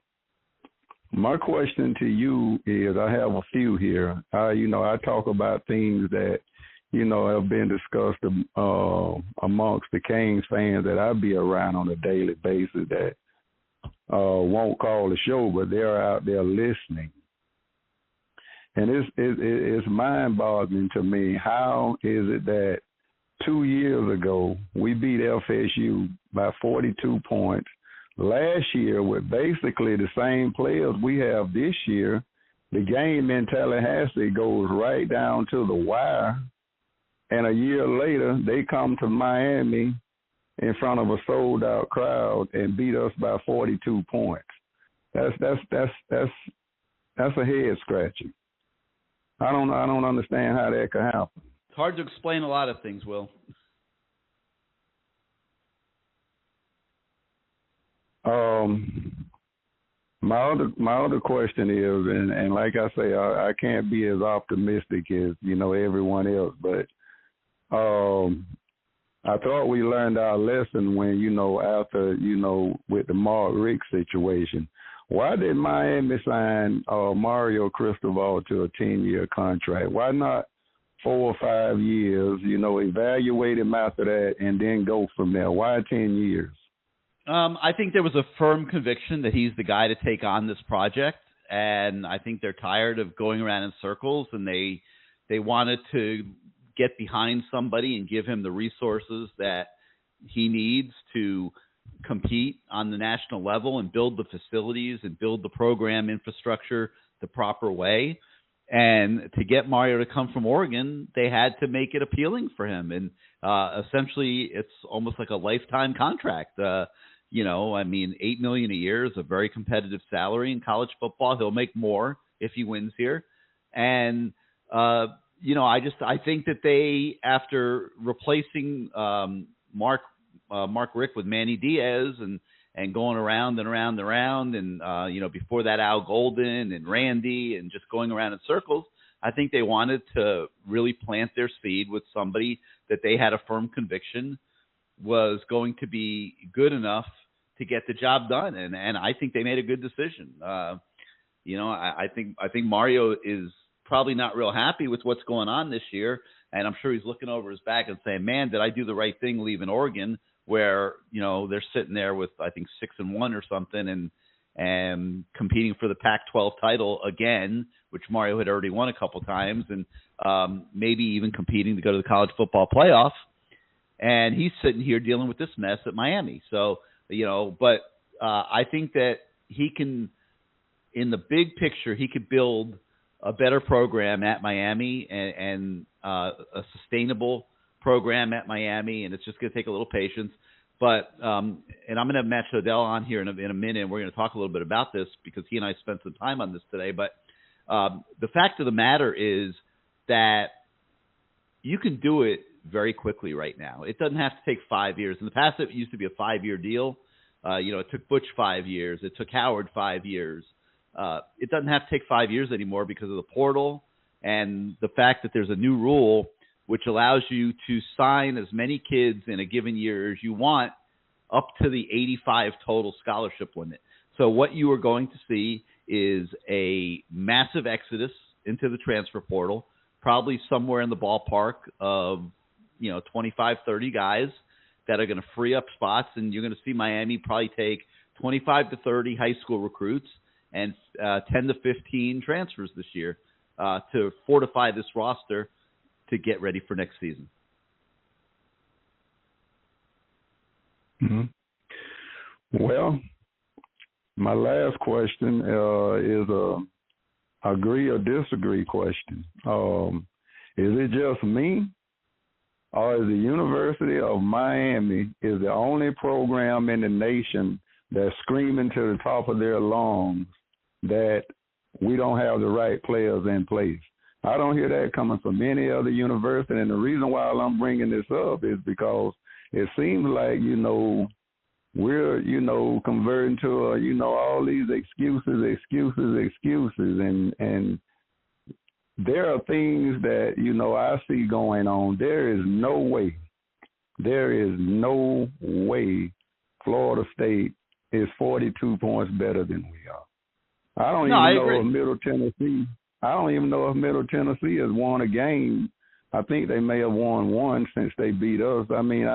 my question to you is, I have a few here. I talk about things that, have been discussed amongst the Canes fans that I be around on a daily basis that won't call the show, but they're out there listening. And it's mind-boggling to me. How is it that 2 years ago we beat FSU by 42 points? Last year, with basically the same players we have this year, The game in Tallahassee goes right down to the wire, and a year later they come to Miami in front of a sold-out crowd and beat us by 42 points. That's a head scratcher. I don't understand how that could happen. It's hard to explain a lot of things, Will. My other question is, and like I say, I can't be as optimistic as everyone else, but I thought we learned our lesson when after with the Mark Rick situation. Why did Miami sign Mario Cristobal to a 10-year contract? Why not 4 or 5 years? Evaluate him after that and then go from there. Why 10 years? I think there was a firm conviction that he's the guy to take on this project, and I think they're tired of going around in circles, and they wanted to get behind somebody and give him the resources that he needs to compete on the national level and build the facilities and build the program infrastructure the proper way. And to get Mario to come from Oregon, they had to make it appealing for him. And essentially, it's almost like a lifetime contract. $8 million a year is a very competitive salary in college football. He'll make more if he wins here. And, I think that they, after replacing Mark Rick with Manny Diaz and going around and around and around, and before that Al Golden and Randy, and just going around in circles, I think they wanted to really plant their seed with somebody that they had a firm conviction was going to be good enough to get the job done, and I think they made a good decision. I think Mario is probably not real happy with what's going on this year, and I'm sure he's looking over his back and saying, "Man, did I do the right thing leaving Oregon?" Where they're sitting there with, I think, 6-1 or something, and competing for the Pac-12 title again, which Mario had already won a couple times, and maybe even competing to go to the college football playoff. And he's sitting here dealing with this mess at Miami. So but I think that he can, in the big picture, he could build a better program at Miami and a sustainable program at Miami, and it's just going to take a little patience. But and I'm going to have Matt Shodell on here in a minute, and we're going to talk a little bit about this because he and I spent some time on this today. But the fact of the matter is that you can do it very quickly right now. It doesn't have to take 5 years. In the past, it used to be a 5-year deal. It took Butch 5 years. It took Howard 5 years. It doesn't have to take 5 years anymore because of the portal and the fact that there's a new rule which allows you to sign as many kids in a given year as you want up to the 85 total scholarship limit. So what you are going to see is a massive exodus into the transfer portal, probably somewhere in the ballpark of 25, 30 guys that are going to free up spots, and you're going to see Miami probably take 25 to 30 high school recruits and 10 to 15 transfers this year to fortify this roster to get ready for next season. Mm-hmm. Well, my last question is a agree or disagree question. Is it just me, or is the University of Miami is the only program in the nation that's screaming to the top of their lungs that we don't have the right players in place? I don't hear that coming from any other university, and the reason why I'm bringing this up is because it seems like, we're, converting to, all these excuses, and there are things that, I see going on. There is no way Florida State is 42 points better than we are. I don't even know if Middle Tennessee has won a game. I think they may have won one since they beat us. I mean,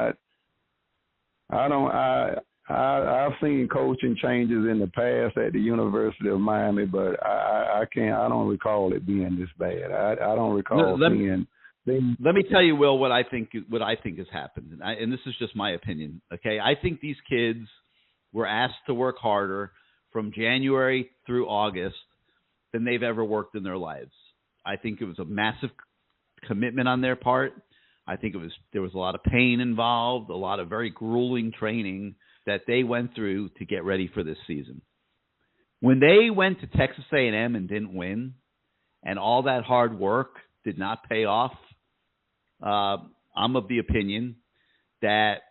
I've seen coaching changes in the past at the University of Miami, but I don't recall it being this bad. I don't recall seeing. Let me tell you, Will, what I think has happened, and this is just my opinion. Okay, I think these kids were asked to work harder from January through August than they've ever worked in their lives. I think it was a massive commitment on their part. I think there was a lot of pain involved, a lot of very grueling training that they went through to get ready for this season. When they went to Texas A&M and didn't win, and all that hard work did not pay off, I'm of the opinion that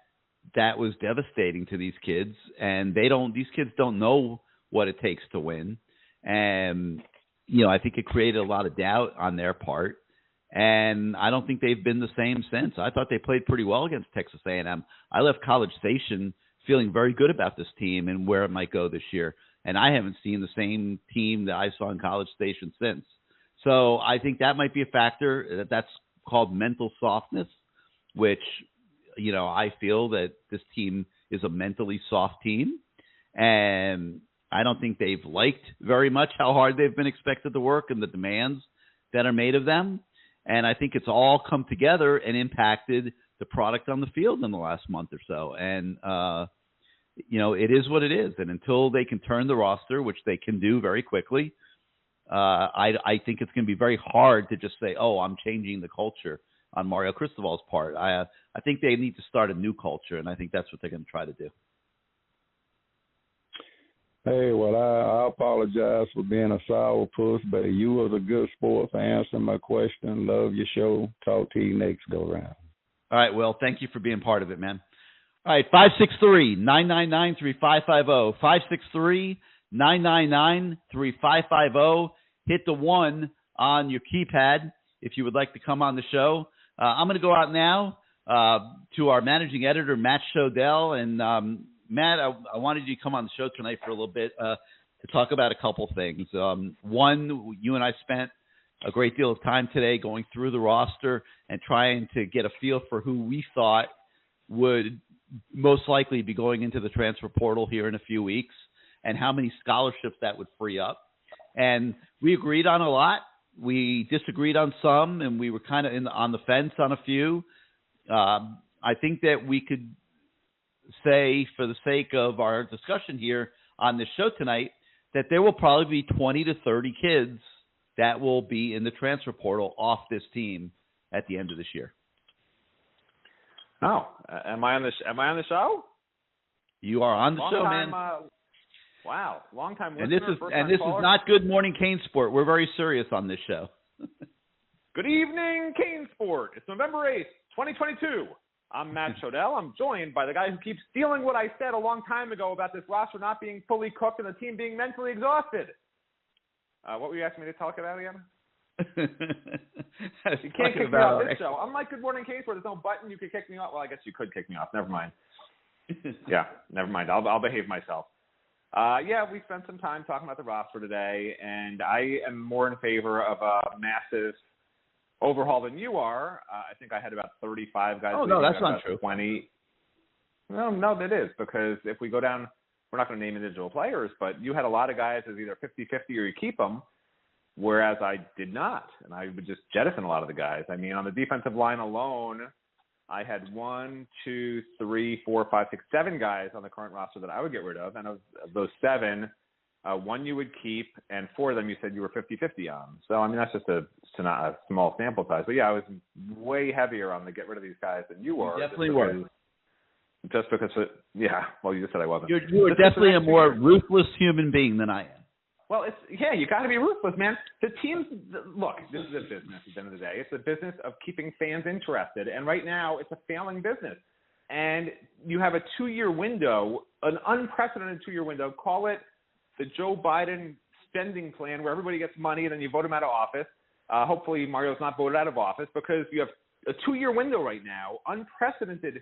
was devastating to these kids, and these kids don't know what it takes to win. And, I think it created a lot of doubt on their part, and I don't think they've been the same since. I thought they played pretty well against Texas A&M. I left College Station feeling very good about this team and where it might go this year, and I haven't seen the same team that I saw in College Station since. So I think that might be a factor. That's called mental softness, which, I feel that this team is a mentally soft team, and I don't think they've liked very much how hard they've been expected to work and the demands that are made of them. And I think it's all come together and impacted the product on the field in the last month or so. And, it is what it is. And until they can turn the roster, which they can do very quickly, I think it's going to be very hard to just say, oh, I'm changing the culture on Mario Cristobal's part. I think they need to start a new culture, and I think that's what they're going to try to do. Hey, well, I apologize for being a sourpuss, but you was a good sport for answering my question. Love your show. Talk to you next go round. All right, Will, thank you for being part of it, man. All right, 563-999-3550, 563-999-3550. Hit the 1 on your keypad if you would like to come on the show. I'm going to go out now to our managing editor, Matt Shodell. And Matt, I wanted you to come on the show tonight for a little bit to talk about a couple things. One, you and I spent a great deal of time today going through the roster and trying to get a feel for who we thought would most likely be going into the transfer portal here in a few weeks and how many scholarships that would free up. And we agreed on a lot. We disagreed on some, and we were kind of on the fence on a few. I think that we could say, for the sake of our discussion here on this show tonight, that there will probably be 20 to 30 kids that will be in the transfer portal off this team at the end of this year. Oh, am I on the show? You are on the show, man. Wow, long time and listener. This is not Good Morning CaneSport. We're very serious on this show. Good evening, CaneSport. It's November 8th, 2022. I'm Matt Shodell. I'm joined by the guy who keeps stealing what I said a long time ago about this roster not being fully cooked and the team being mentally exhausted. What were you asking me to talk about again? You can't kick me off this show. Unlike Good Morning CaneSport, there's no button you could kick me off. Well, I guess you could kick me off. Never mind. Yeah, never mind. I'll behave myself. We spent some time talking about the roster today, and I am more in favor of a massive overhaul than you are. I think I had about 35 guys. Oh, no, that's not true. 20. No, that is, because if we go down, we're not going to name individual players, but you had a lot of guys as either 50-50 or you keep them, whereas I did not, and I would just jettison a lot of the guys. I mean, on the defensive line alone, I had 7 guys on the current roster that I would get rid of. And of those 7, 1 you would keep, and 4 of them you said you were 50-50 on. So, I mean, that's just a small sample size. But, yeah, I was way heavier on the get rid of these guys than you were. You definitely were. Just because, you just said I wasn't. You were definitely a more ruthless human being than I am. Well, you got to be ruthless, man. The teams, look, this is a business at the end of the day. It's a business of keeping fans interested, and right now it's a failing business. And you have a 2-year window, an unprecedented 2-year window. Call it the Joe Biden spending plan where everybody gets money and then you vote him out of office. Hopefully Mario's not voted out of office, because you have a 2-year window right now, unprecedented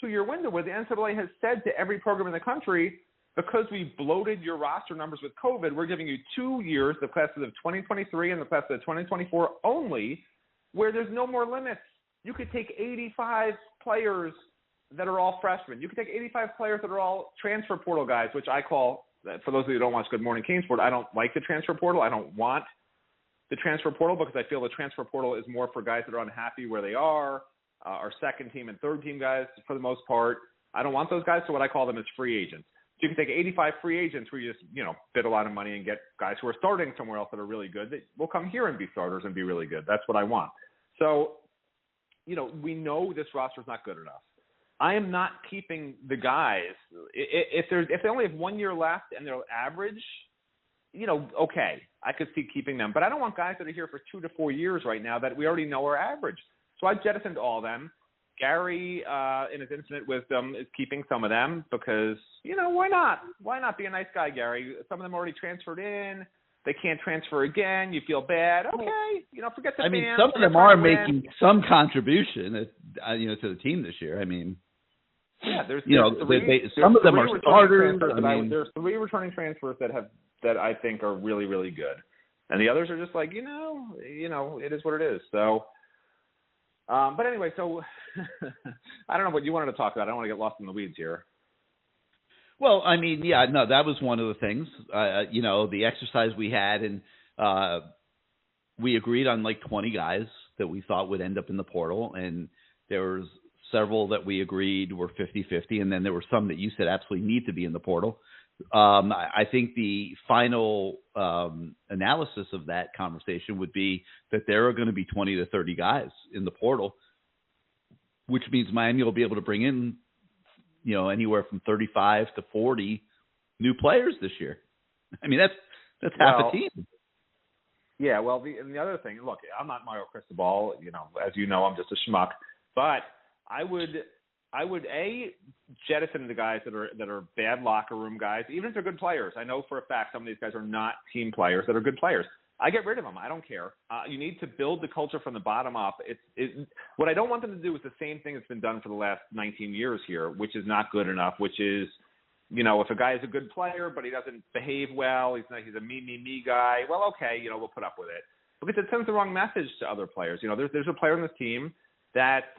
2-year window, where the NCAA has said to every program in the country, because we bloated your roster numbers with COVID, we're giving you 2 years, the classes of 2023 and the classes of 2024 only, where there's no more limits. You could take 85 players that are all freshmen. You could take 85 players that are all transfer portal guys, which I call, for those of you who don't watch Good Morning CaneSport, I don't like the transfer portal. I don't want the transfer portal, because I feel the transfer portal is more for guys that are unhappy where they are, our second team and third team guys for the most part. I don't want those guys, so what I call them is free agents. So you can take 85 free agents where you just, bid a lot of money and get guys who are starting somewhere else that are really good that will come here and be starters and be really good. That's what I want. So, we know this roster is not good enough. I am not keeping the guys. If they only have 1 year left and they're average, okay, I could see keeping them. But I don't want guys that are here for 2 to 4 years right now that we already know are average. So I jettisoned all of them. Gary, in his infinite wisdom, is keeping some of them because, why not? Why not be a nice guy, Gary? Some of them already transferred in. They can't transfer again. You feel bad. Okay, forget the fans. Some of them are making some contribution, to the team this year. Yeah, there's some of them are starters. There's 3 returning transfers that I think are really, really good, and the others are just like, it is what it is. So, but anyway, so I don't know what you wanted to talk about. I don't want to get lost in the weeds here. Well, that was one of the things. The exercise we had, and we agreed on like 20 guys that we thought would end up in the portal, and there was several that we agreed were 50-50, and then there were some that you said absolutely need to be in the portal. I think the final analysis of that conversation would be that there are going to be 20 to 30 guys in the portal, which means Miami will be able to bring in, anywhere from 35 to 40 new players this year. That's half a team. Yeah, well, the other thing, look, I'm not Mario Cristobal. As you know, I'm just a schmuck. But I would jettison the guys that are bad locker room guys, even if they're good players. I know for a fact some of these guys are not team players that are good players. I get rid of them. I don't care. You need to build the culture from the bottom up. What I don't want them to do is the same thing that's been done for the last 19 years here, which is not good enough, which is, if a guy is a good player but he doesn't behave well, he's a me guy, well, okay, we'll put up with it. Because it sends the wrong message to other players. There's a player on this team that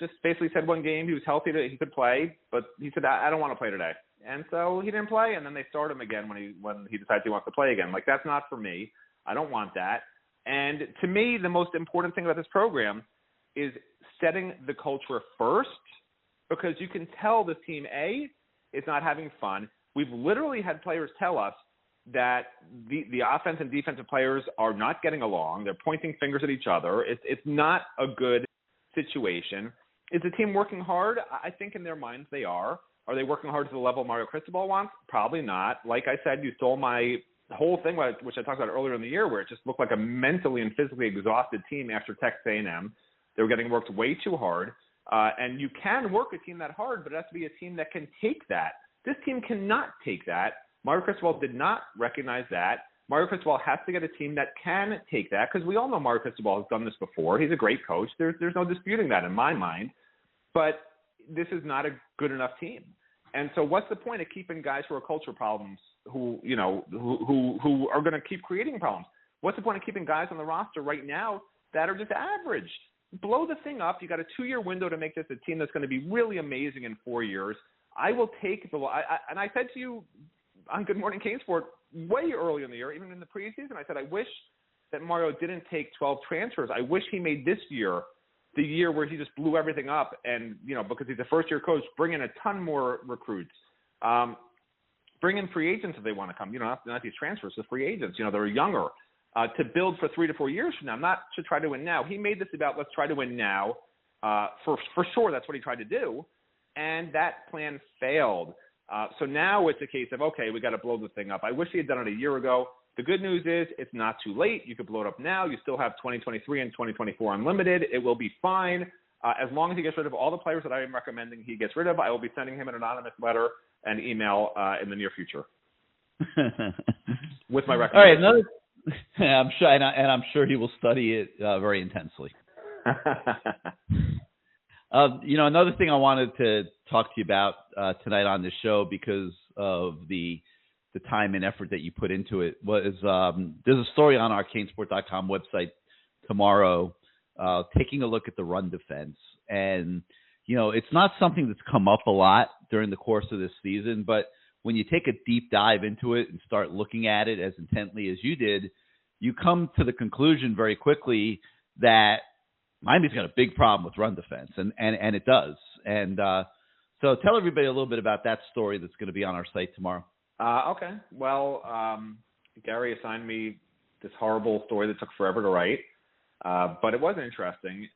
just basically said one game he was healthy, that he could play, but he said, I don't want to play today. And so he didn't play, and then they start him again when he decides he wants to play again. Like, that's not for me. I don't want that. And to me, the most important thing about this program is setting the culture first, because you can tell this team, A, is not having fun. We've literally had players tell us that the offense and defensive players are not getting along. They're pointing fingers at each other. It's not a good situation. Is the team working hard? I think in their minds they are. Are they working hard to the level Mario Cristobal wants? Probably not. Like I said, you stole my whole thing, which I talked about earlier in the year, where it just looked like a mentally and physically exhausted team after Texas A&M. They were getting worked way too hard. And you can work a team that hard, but it has to be a team that can take that. This team cannot take that. Mario Cristobal did not recognize that. Mario Cristobal has to get a team that can take that, because we all know Mario Cristobal has done this before. He's a great coach. There's no disputing that in my mind. But this is not a good enough team. And so what's the point of keeping guys who are culture problems, who are going to keep creating problems? What's the point of keeping guys on the roster right now that are just average? Blow the thing up. You got a 2-year window to make this a team that's going to be really amazing in 4 years. I will take and I said to you on Good Morning CaneSport way early in the year, even in the preseason, I said, I wish that Mario didn't take 12 transfers. I wish he made this year the year where he just blew everything up, and, because he's a first-year coach, bring in a ton more recruits. Bring in free agents if they want to come. Not these transfers, the free agents. They're younger. To build for 3 to 4 years from now, not to try to win now. He made this about let's try to win now. For sure, that's what he tried to do, and that plan failed. So now it's a case of, okay, we got to blow the thing up. I wish he had done it a year ago. The good news is it's not too late. You could blow it up now. You still have 2023 and 2024 unlimited. It will be fine. As long as he gets rid of all the players that I am recommending he gets rid of, I will be sending him an anonymous letter and email in the near future with my recommendation. All right, I'm sure he will study it very intensely. Another thing I wanted to talk to you about tonight on this show, because of the time and effort that you put into it, was there's a story on our CaneSport.com website tomorrow taking a look at the run defense. And, it's not something that's come up a lot during the course of this season, but when you take a deep dive into it and start looking at it as intently as you did, you come to the conclusion very quickly that Miami's got a big problem with run defense, and it does. And So tell everybody a little bit about that story that's going to be on our site tomorrow. Okay. Well, Gary assigned me this horrible story that took forever to write, but it was interesting.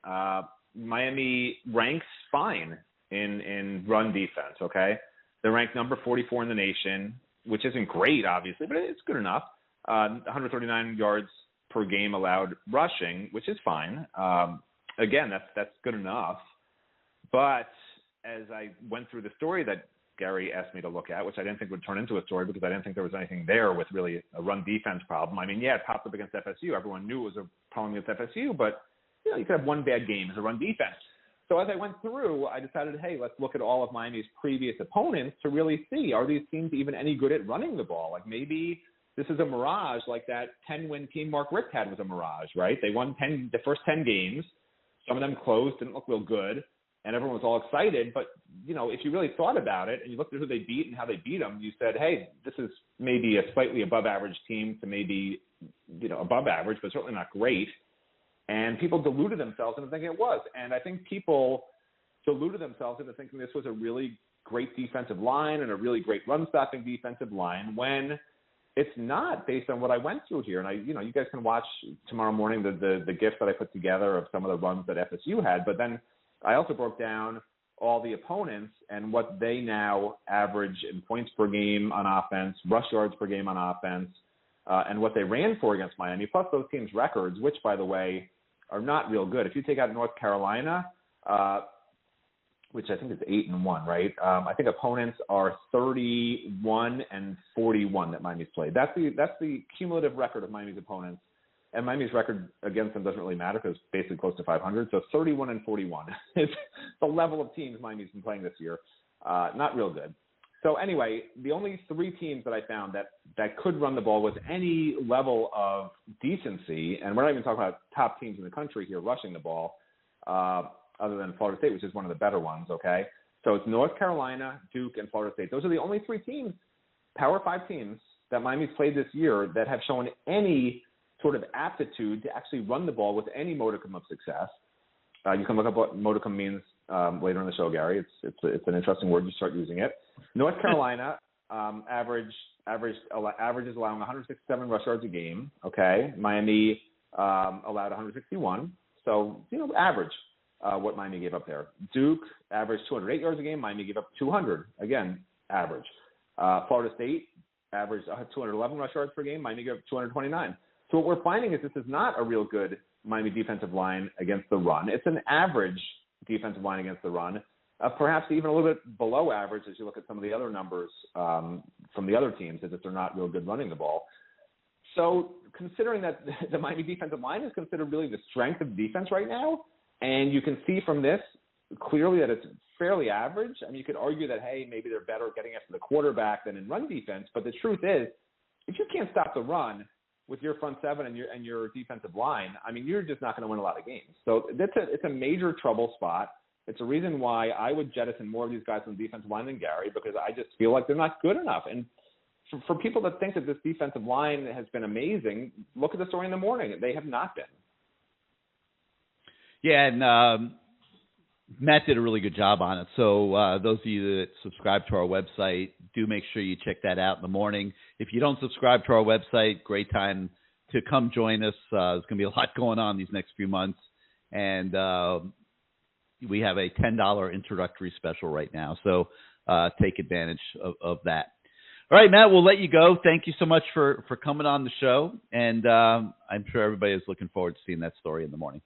Miami ranks fine in run defense, okay? They're ranked number 44 in the nation, which isn't great, obviously, but it's good enough. 139 yards per game allowed rushing, which is fine. Again, that's good enough. But as I went through the story that Gary asked me to look at, which I didn't think would turn into a story because I didn't think there was anything there with really a run defense problem. I mean, yeah, it popped up against FSU. Everyone knew it was a problem against FSU, but you could have one bad game as a run defense. So as I went through, I decided, hey, let's look at all of Miami's previous opponents to really see, are these teams even any good at running the ball? Like maybe this is a mirage, like that 10-win team Mark Richt had was a mirage, right? They won the first 10 games. Some of them closed, didn't look real good, and everyone was all excited. But, if you really thought about it and you looked at who they beat and how they beat them, you said, hey, this is maybe a slightly above average team to maybe, above average, but certainly not great. And people deluded themselves into thinking it was. And I think people deluded themselves into thinking this was a really great defensive line and a really great run-stopping defensive line when it's not, based on what I went through here. And you guys can watch tomorrow morning the GIF that I put together of some of the runs that FSU had. But then I also broke down all the opponents and what they now average in points per game on offense, rush yards per game on offense, and what they ran for against Miami, plus those teams' records, which, by the way, are not real good. If you take out North Carolina, which I think is 8-1, right? I think opponents are 31-41 that Miami's played. That's the cumulative record of Miami's opponents, and Miami's record against them doesn't really matter because it's basically close to 500. So 31-41 is the level of teams Miami's been playing this year. Not real good. So anyway, the only three teams that I found that could run the ball with any level of decency, and we're not even talking about top teams in the country here rushing the ball, other than Florida State, which is one of the better ones, okay? So it's North Carolina, Duke, and Florida State. Those are the only three teams, Power 5 teams, that Miami's played this year that have shown any sort of aptitude to actually run the ball with any modicum of success. You can look up what modicum means later in the show, Gary. It's an interesting word. You start using it. North Carolina averages allowing 167 rush yards a game. Okay, Miami allowed 161. So average what Miami gave up there. Duke averaged 208 yards a game. Miami gave up 200. Again, average. Florida State averaged 211 rush yards per game. Miami gave up 229. So what we're finding is this is not a real good Miami defensive line against the run. It's an average defensive line against the run, perhaps even a little bit below average as you look at some of the other numbers from the other teams, as if they're not real good running the ball. So considering that the Miami defensive line is considered really the strength of defense right now, and you can see from this clearly that it's fairly average. I mean, you could argue that, hey, maybe they're better getting after the quarterback than in run defense, but the truth is, if you can't stop the run with your front seven and your defensive line, I mean, you're just not going to win a lot of games. So it's a major trouble spot. It's a reason why I would jettison more of these guys on the defensive line than Gary, because I just feel like they're not good enough. And for people that think that this defensive line has been amazing, look at the story in the morning. They have not been. Yeah, and Matt did a really good job on it. So those of you that subscribe to our website, do make sure you check that out in the morning. If you don't subscribe to our website, great time to come join us. There's going to be a lot going on these next few months. And we have a $10 introductory special right now. So take advantage of that. All right, Matt, we'll let you go. Thank you so much for coming on the show. And I'm sure everybody is looking forward to seeing that story in the morning.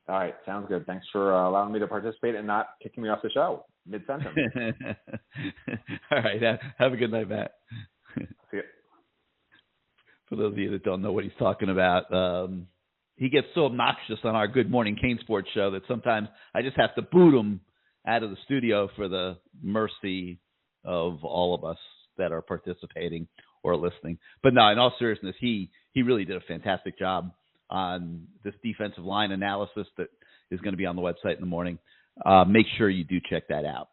All right, sounds good. Thanks for allowing me to participate and not kicking me off the show mid-sentence. All right, have a good night, Matt. See you. For those of you that don't know what he's talking about, he gets so obnoxious on our Good Morning CaneSport show that sometimes I just have to boot him out of the studio for the mercy of all of us that are participating or listening. But no, in all seriousness, he really did a fantastic job on this defensive line analysis that is going to be on the website in the morning. Make sure you do check that out.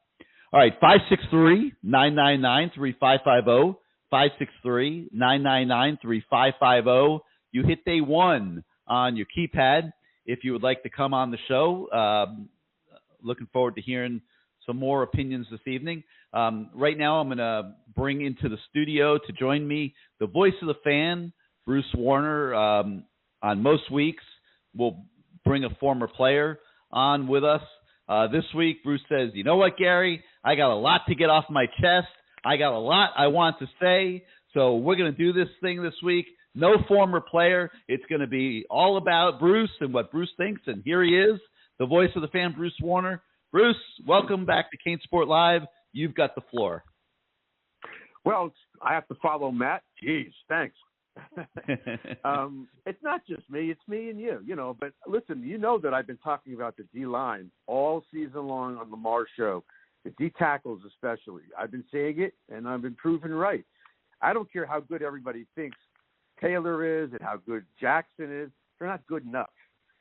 All right, 563-999-3550, 563-999-3550. You hit day one on your keypad if you would like to come on the show. Looking forward to hearing some more opinions this evening. Right now, I'm going to bring into the studio to join me the voice of the fan, Bruce Warner. On most weeks, we'll bring a former player on with us. This week, Bruce says, you know what, Gary? I got a lot to get off my chest. I got a lot I want to say. So we're going to do this thing this week. No former player. It's going to be all about Bruce and what Bruce thinks. And here he is, the voice of the fan, Bruce Warner. Bruce, welcome back to CaneSport Live. You've got the floor. Well, I have to follow Matt. Jeez, thanks. It's not just me. It's me and you, But listen, you know that I've been talking about the D-line all season long on Lamar's show, the D-tackles especially. I've been saying it, and I've been proven right. I don't care how good everybody thinks Taylor is and how good Jackson is. They're not good enough.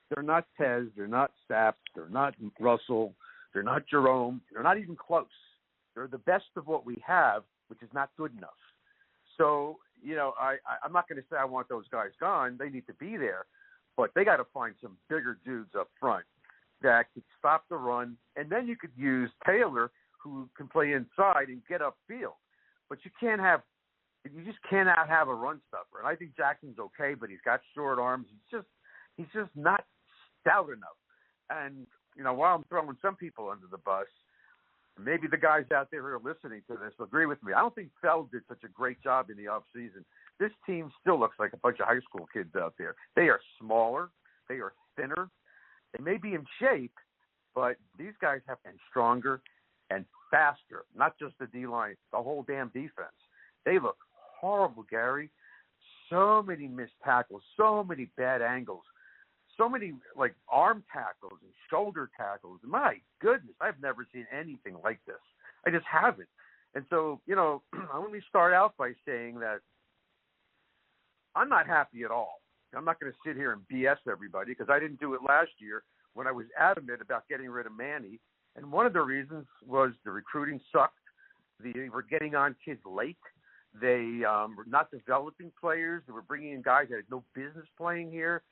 They're not Tez. They're not Sapp. They're not Russell. They're not Jerome. They're not even close. They're the best of what we have, which is not good enough. So, I'm not going to say I want those guys gone. They need to be there. But they got to find some bigger dudes up front that could stop the run. And then you could use Taylor, who can play inside and get upfield. But you just cannot have a run stopper. And I think Jackson's okay, but he's got short arms. He's just not stout enough. And, while I'm throwing some people under the bus, maybe the guys out there who are listening to this will agree with me. I don't think Feld did such a great job in the offseason. This team still looks like a bunch of high school kids out there. They are smaller. They are thinner. They may be in shape, but these guys have been stronger and faster, not just the D-line, the whole damn defense. They look horrible, Gary. So many missed tackles, so many bad angles, so many arm tackles and shoulder tackles. My goodness, I've never seen anything like this. I just haven't. And so, let me start out by saying that I'm not happy at all. I'm not going to sit here and BS everybody because I didn't do it last year when I was adamant about getting rid of Manny. And one of the reasons was the recruiting sucked. They were getting on kids late. They were not developing players. They were bringing in guys that had no business playing here.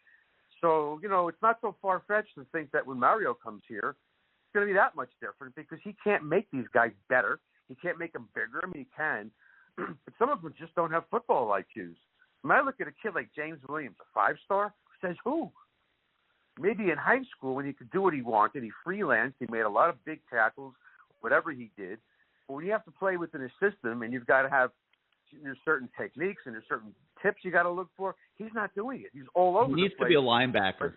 So, it's not so far-fetched to think that when Mario comes here, it's going to be that much different because he can't make these guys better. He can't make them bigger. I mean, he can. But some of them just don't have football IQs. When I look at a kid like James Williams, a 5-star, says who? Maybe in high school when he could do what he wanted, he freelanced, he made a lot of big tackles, whatever he did. But when you have to play within a system and you've got to have there's certain techniques and there's certain tips you got to look for. He's not doing it. He's all over the place. He needs to be a linebacker.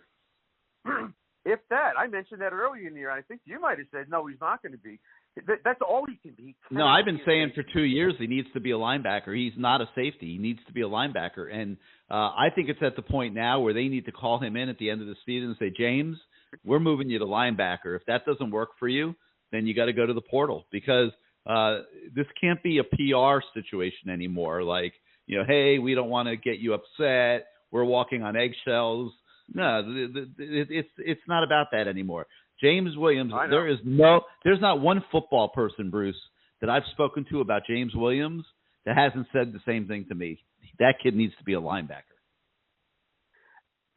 If that, I mentioned that earlier in the year. I think you might have said, no, he's not going to be. That's all he can be. No, I've been saying for 2 years he needs to be a linebacker. He's not a safety. He needs to be a linebacker. And I think it's at the point now where they need to call him in at the end of the season and say, James, we're moving you to linebacker. If that doesn't work for you, then you got to go to the portal because this can't be a PR situation anymore. Like, hey, we don't want to get you upset. We're walking on eggshells. No, it's not about that anymore. James Williams, there's not one football person, Bruce, that I've spoken to about James Williams that hasn't said the same thing to me. That kid needs to be a linebacker.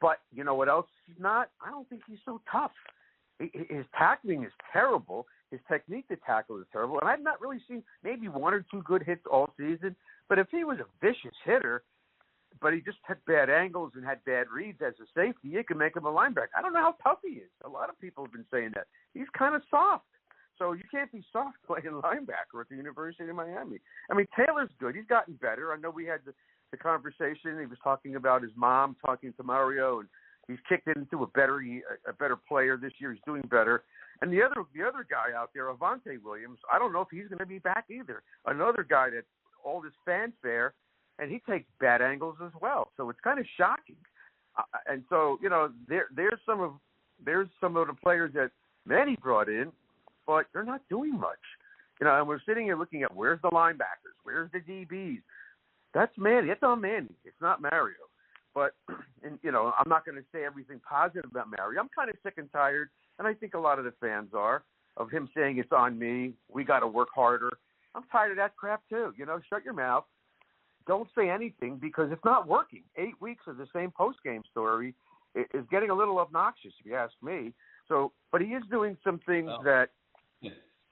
But you know what else he's not? I don't think he's so tough. His tackling is terrible. His technique to tackle is terrible. And I've not really seen maybe one or two good hits all season. But if he was a vicious hitter, but he just had bad angles and had bad reads as a safety, you can make him a linebacker. I don't know how tough he is. A lot of people have been saying that. He's kind of soft. So you can't be soft playing linebacker at the University of Miami. I mean, Taylor's good. He's gotten better. I know we had the conversation. He was talking about his mom talking to Mario, and he's kicked into a better player this year. He's doing better. And the other guy out there, Avante Williams, I don't know if he's going to be back either. Another guy that all this fanfare, and he takes bad angles as well. So it's kind of shocking. And so, there's some of the players that Manny brought in, but they're not doing much. And we're sitting here looking at where's the linebackers, where's the DBs. That's Manny. It's on Manny. It's not Mario. But, I'm not going to say everything positive about Mario. I'm kind of sick and tired, and I think a lot of the fans are, of him saying it's on me. We got to work harder. I'm tired of that crap too. Shut your mouth. Don't say anything because it's not working. 8 weeks of the same post-game story is getting a little obnoxious, if you ask me. So, but he is doing some things that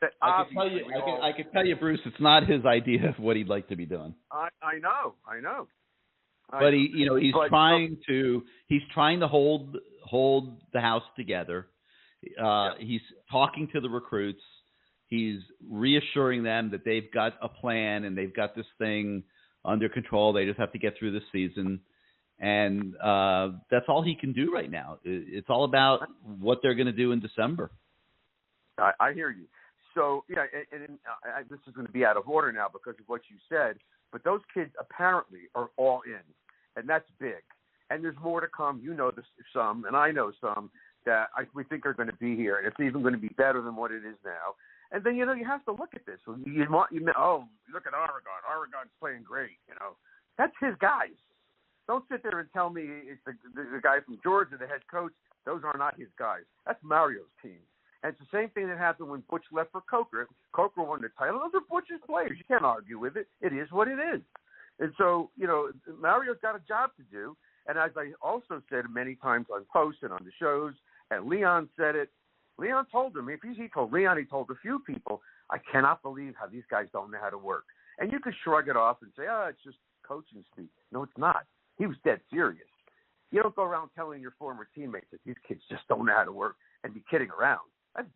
that I could tell you, Bruce, it's not his idea of what he'd like to be doing. I know. But he's trying to hold the house together. He's talking to the recruits. He's reassuring them that they've got a plan and they've got this thing under control. They just have to get through this season. And that's all he can do right now. It's all about what they're going to do in December. I hear you. So, and this is going to be out of order now because of what you said, but those kids apparently are all in, and that's big. And there's more to come. You know some, and I know some that we think are going to be here, and it's even going to be better than what it is now. And then, you have to look at this. Look at Oregon. Oregon's playing great, That's his guys. Don't sit there and tell me it's the guy from Georgia, the head coach. Those are not his guys. That's Mario's team. And it's the same thing that happened when Butch left for Coker. Coker won the title. Those are Butch's players. You can't argue with it. It is what it is. And so, Mario's got a job to do. And as I also said many times on posts and on the shows, and Leon said it, Leon told him, he told Leon, he told a few people, I cannot believe how these guys don't know how to work. And you could shrug it off and say, it's just coaching speak. No, it's not. He was dead serious. You don't go around telling your former teammates that these kids just don't know how to work and be kidding around.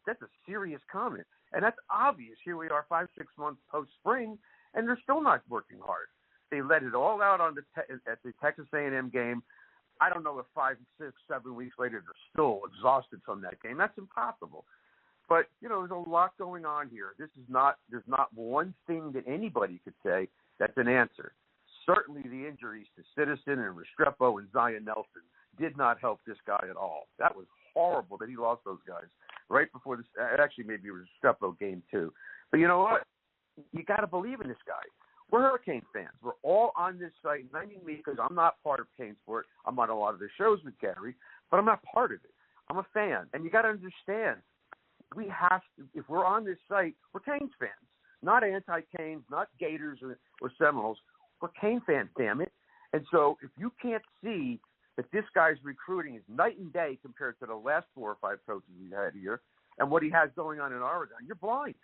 That's a serious comment. And that's obvious. Here we are 5-6 months post-spring, and they're still not working hard. They let it all out on at the Texas A&M game. I don't know if 5, 6, 7 weeks later they're still exhausted from that game. That's impossible. But, there's a lot going on here. There's not one thing that anybody could say that's an answer. Certainly the injuries to Citizen and Restrepo and Zion Nelson did not help this guy at all. That was horrible that he lost those guys right before this. Actually, maybe it was Restrepo game 2. But you know what? You got to believe in this guy. We're Hurricane fans. We're all on this site. And I mean me because I'm not part of CaneSport. I'm on a lot of the shows with Gary, but I'm not part of it. I'm a fan. And you got to understand, we have to, if we're on this site, we're Canes fans. Not anti-Canes, not Gators or Seminoles. We're Cane fans, damn it. And so if you can't see that this guy's recruiting is night and day compared to the last 4 or 5 coaches we've had here and what he has going on in Oregon, you're blind.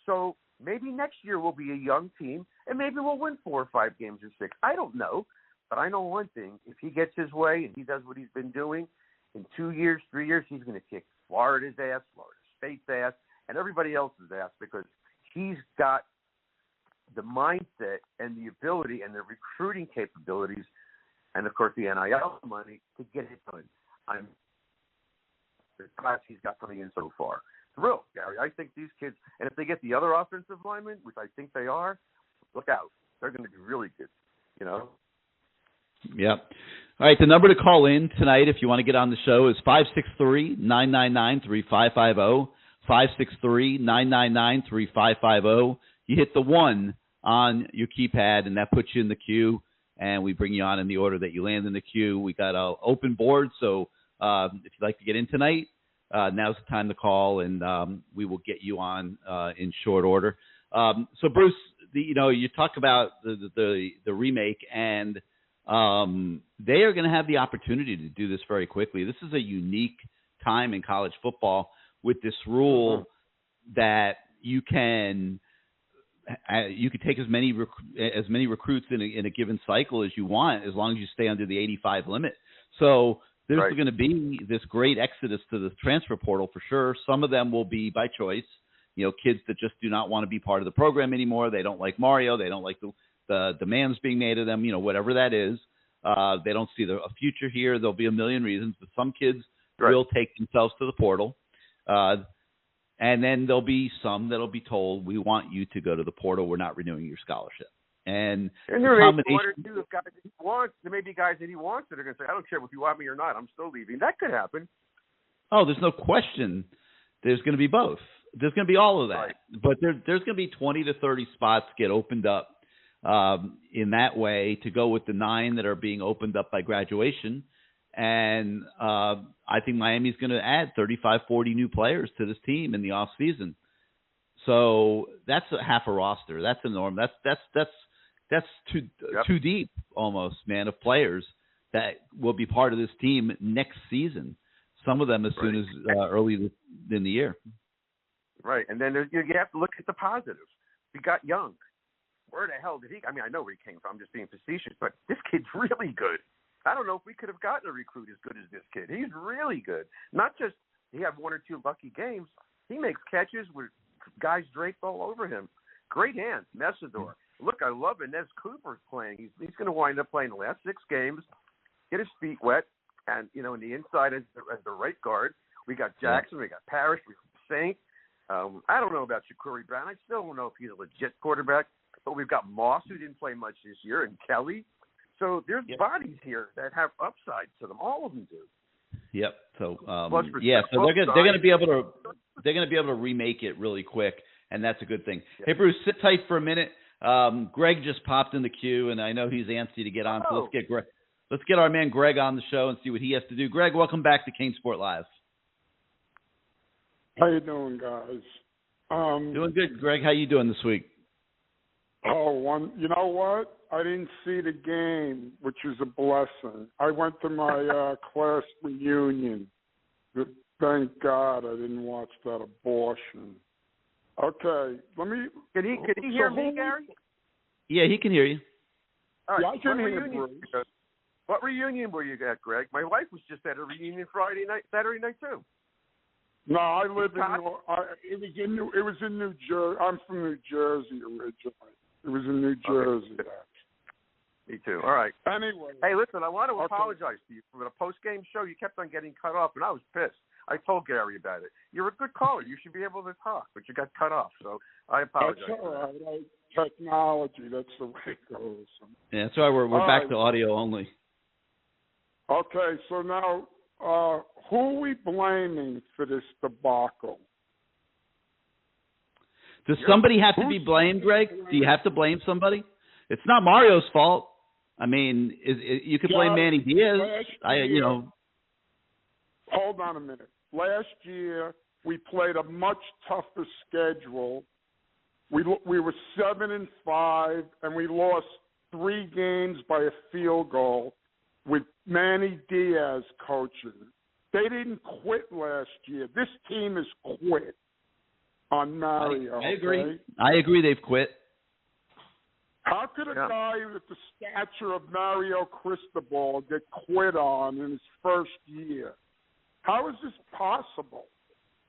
So maybe next year we'll be a young team and maybe we'll win 4 or 5 games or 6. I don't know. But I know one thing. If he gets his way and he does what he's been doing, in 2 years, 3 years, he's going to kick Florida's ass, Florida State's ass, and everybody else's ass because he's got the mindset and the ability and the recruiting capabilities and, of course, the NIL money to get it done. The class he's got coming in so far. Thrilled, Gary. I think these kids, and if they get the other offensive linemen, which I think they are, look out. They're going to be really good, Yep. All right, the number to call in tonight if you want to get on the show is 563-999-3550, 563-999-3550. You hit the 1 on your keypad, and that puts you in the queue, and we bring you on in the order that you land in the queue. We got an open board, so if you'd like to get in tonight, now's the time to call, and we will get you on in short order. So, Bruce, you talk about the remake, and they are going to have the opportunity to do this very quickly. This is a unique time in college football with this rule that you can take as many recruits in a given cycle as you want, as long as you stay under the 85 limit. So there's going to be this great exodus to the transfer portal for sure. Some of them will be by choice, kids that just do not want to be part of the program anymore. They don't like Mario. They don't like the demands being made of them, whatever that is. They don't see a future here. There'll be a million reasons, but some kids will take themselves to the portal. And then there'll be some that'll be told, we want you to go to the portal. We're not renewing your scholarship. And there may be one or two of guys that he wants. There may be guys that he wants that are going to say, I don't care if you want me or not. I'm still leaving. That could happen. Oh, there's no question. There's going to be both. There's going to be all of that. Right. But there's going to be 20 to 30 spots get opened up in that way to go with the 9 that are being opened up by graduation. And I think Miami's going to add 35, 40 new players to this team in the off season. So that's half a roster. That's enormous. That's too deep almost, man, of players that will be part of this team next season. Some of them as soon as early in the year. Right. And then you have to look at the positives. He got young. Where the hell did he? I mean, I know where he came from. I'm just being facetious, but this kid's really good. I don't know if we could have gotten a recruit as good as this kid. He's really good. Not just he had one or two lucky games. He makes catches with guys draped all over him. Great hands, Messidor. Look, I love Inez Cooper playing. He's going to wind up playing the last 6 games, get his feet wet, and in the inside as the right guard, we got Jackson, we got Parrish, we got Saint. I don't know about Shakuri Brown. I still don't know if he's a legit quarterback. But we've got Moss, who didn't play much this year, and Kelly. So there's bodies here that have upside to them. All of them do. Yep. So So they're going to be able to remake it really quick, and that's a good thing. Yeah. Hey Bruce, sit tight for a minute. Greg just popped in the queue, and I know he's antsy to get on. So let's get our man Greg on the show and see what he has to do. Greg, welcome back to CaneSport Live. How you doing, guys? Doing good, Greg. How you doing this week? You know what? I didn't see the game, which is a blessing. I went to my class reunion. Thank God I didn't watch that abortion. Okay, let me. Can he hear me, Gary? Yeah, he can hear you. All right. Yeah, I can hear you. What reunion were you at, Greg? My wife was just at a reunion Saturday night too. No, I live it was in New Jersey. I'm from New Jersey originally. It was in New Jersey. Okay. Me too. All right. Anyway. Hey, listen, I want to apologize to you for the post-game show. You kept on getting cut off, and I was pissed. I told Gary about it. You're a good caller. You should be able to talk, but you got cut off, so I apologize. That's all right. Technology, that's the way it goes. Yeah, that's why we're back to audio only. Okay, so now who are we blaming for this debacle? Does somebody have to be blamed, Greg? Do you have to blame somebody? It's not Mario's fault. I mean, you could blame Manny Diaz. Hold on a minute. Last year, we played a much tougher schedule. We were 7-5, and we lost 3 games by a field goal with Manny Diaz coaching. They didn't quit last year. This team has quit on Mario. I agree. Okay? I agree they've quit. How could a guy with the stature of Mario Cristobal get quit on in his first year? How is this possible?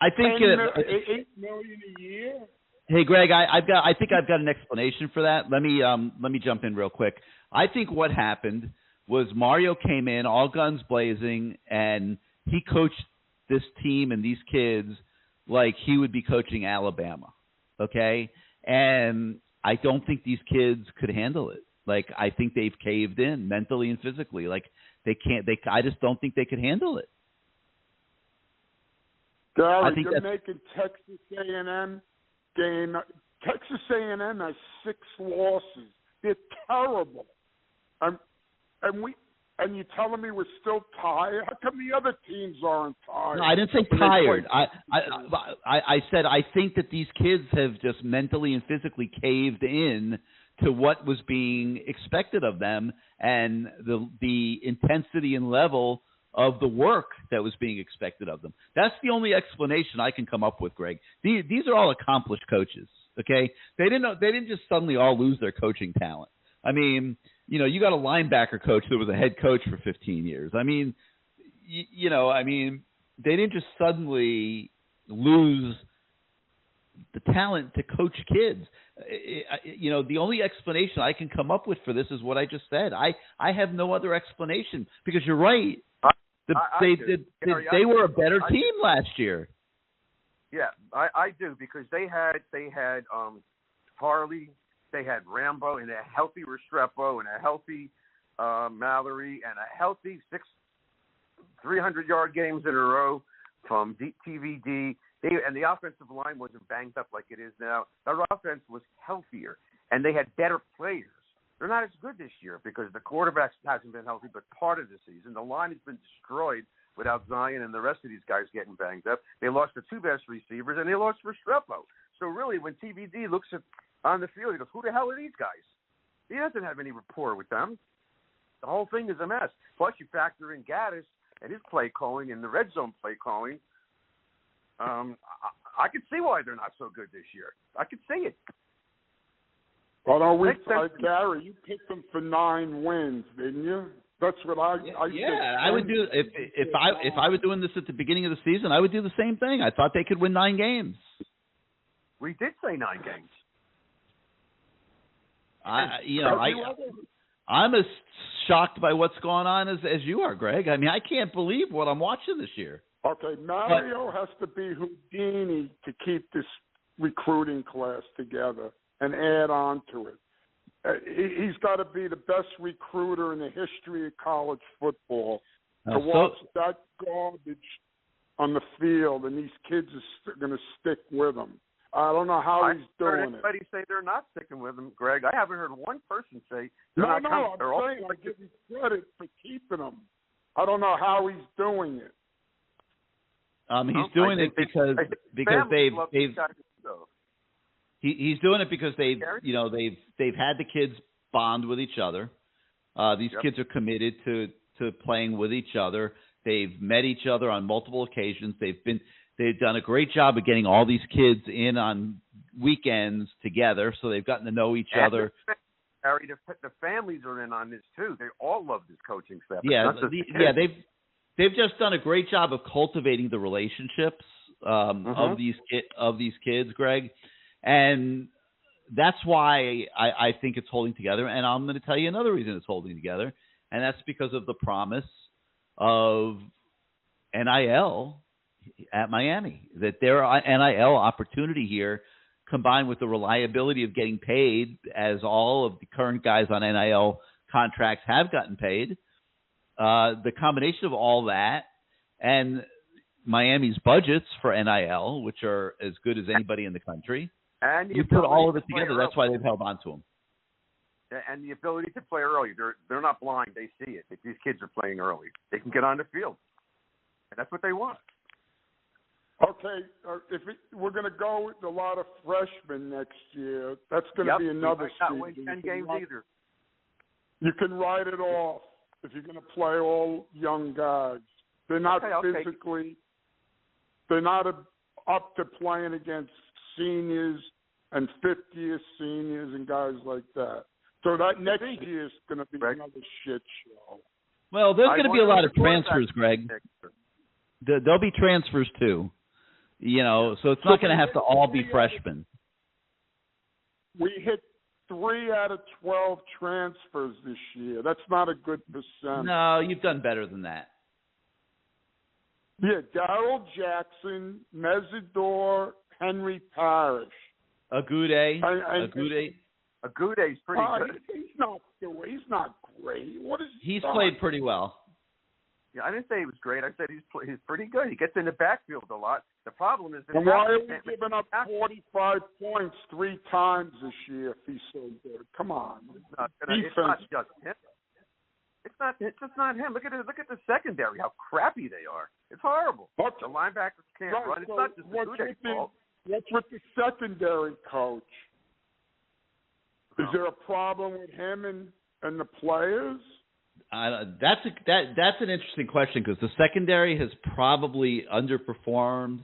I think $8 million a year. Hey, Greg, I think I've got an explanation for that. Let me jump in real quick. I think what happened was Mario came in all guns blazing, and he coached this team and these kids like he would be coaching Alabama. Okay, and I don't think these kids could handle it. Like, I think they've caved in mentally and physically. Like, they can't. I just don't think they could handle it. Gary, you're making Texas A&M game. Texas A&M has 6 losses. They're terrible. And you're telling me we're still tired? How come the other teams aren't tired? No, I didn't say tired. I said I think that these kids have just mentally and physically caved in to what was being expected of them and the intensity and level of the work that was being expected of them. That's the only explanation I can come up with, Greg. These are all accomplished coaches, okay? They didn't just suddenly all lose their coaching talent. I mean, you got a linebacker coach that was a head coach for 15 years. I mean, they didn't just suddenly lose the talent to coach kids. The only explanation I can come up with for this is what I just said. I have no other explanation because you're right. They were a better team last year. Yeah, I do because they had Harley, they had Rambo, and a healthy Restrepo, and a healthy Mallory, and a healthy 300-yard games in a row from TVD. And the offensive line wasn't banged up like it is now. Their offense was healthier, and they had better players. They're not as good this year because the quarterback hasn't been healthy, but part of the season. The line has been destroyed without Zion and the rest of these guys getting banged up. They lost the 2 best receivers, and they lost Restrepo. So really, when TVD looks on the field, he goes, who the hell are these guys? He doesn't have any rapport with them. The whole thing is a mess. Plus, you factor in Gaddis and his play calling and the red zone play calling. I can see why they're not so good this year. I can see it. Well, Gary, you picked them for 9 wins, didn't you? That's what I yeah, I would do if I was doing this at the beginning of the season. I would do the same thing. I thought they could win 9 games. We did say 9 games. I'm as shocked by what's going on as you are, Greg. I mean, I can't believe what I'm watching this year. Okay, Mario has to be Houdini to keep this recruiting class together and add on to it. He's got to be the best recruiter in the history of college football to watch that garbage on the field, and these kids are going to stick with him. I don't know how he's doing it. Anybody say they're not sticking with him, Greg? I haven't heard one person say they're no, not no. coming. I'm saying I give him credit for keeping them. I don't know how he's doing it. He's doing it because he's doing it because they've had the kids bond with each other. These kids are committed to playing with each other. They've met each other on multiple occasions. They've done a great job of getting all these kids in on weekends together, so they've gotten to know each other. Harry, the families are in on this too. They all love this coaching staff. They've just done a great job of cultivating the relationships of these kids, Greg, and that's why I think it's holding together. And I'm going to tell you another reason it's holding together, and that's because of the promise of NIL at Miami. That their NIL opportunity here, combined with the reliability of getting paid, as all of the current guys on NIL contracts have gotten paid. The combination of all that and Miami's budgets for NIL, which are as good as anybody in the country, and you put all of it together. That's why they've held on to him. And the ability to play early. They're not blind. They see it. If these kids are playing early, they can get on the field. And that's what they want. Okay, we're going to go with a lot of freshmen next year. That's going to be another season. Not win 10 games either. You can write it off if you're going to play all young guys. They're not physically. They're not up to playing against seniors and 50th seniors and guys like that. So that next year is going to be another shit show. Well, there's going to be a lot of transfers, Greg. There'll be transfers too. So it's not going to have to all be freshmen. We hit 3 out of 12 transfers this year. That's not a good percent. No, you've done better than that. Yeah, Darrell Jackson, Mesidor, Henry Parrish. Agude. Agude's pretty good. He's not great. He's played pretty well. Yeah, I didn't say he was great. I said he's pretty good. He gets in the backfield a lot. The problem is and why are we giving up 45 points 3 times this year if he's so good? Come on. It's not just him. It's just not him. Look at the secondary, how crappy they are. It's horrible. The linebackers can't run. It's not just Agude's fault. What's with the secondary coach? Is there a problem with him and the players? That's an interesting question because the secondary has probably underperformed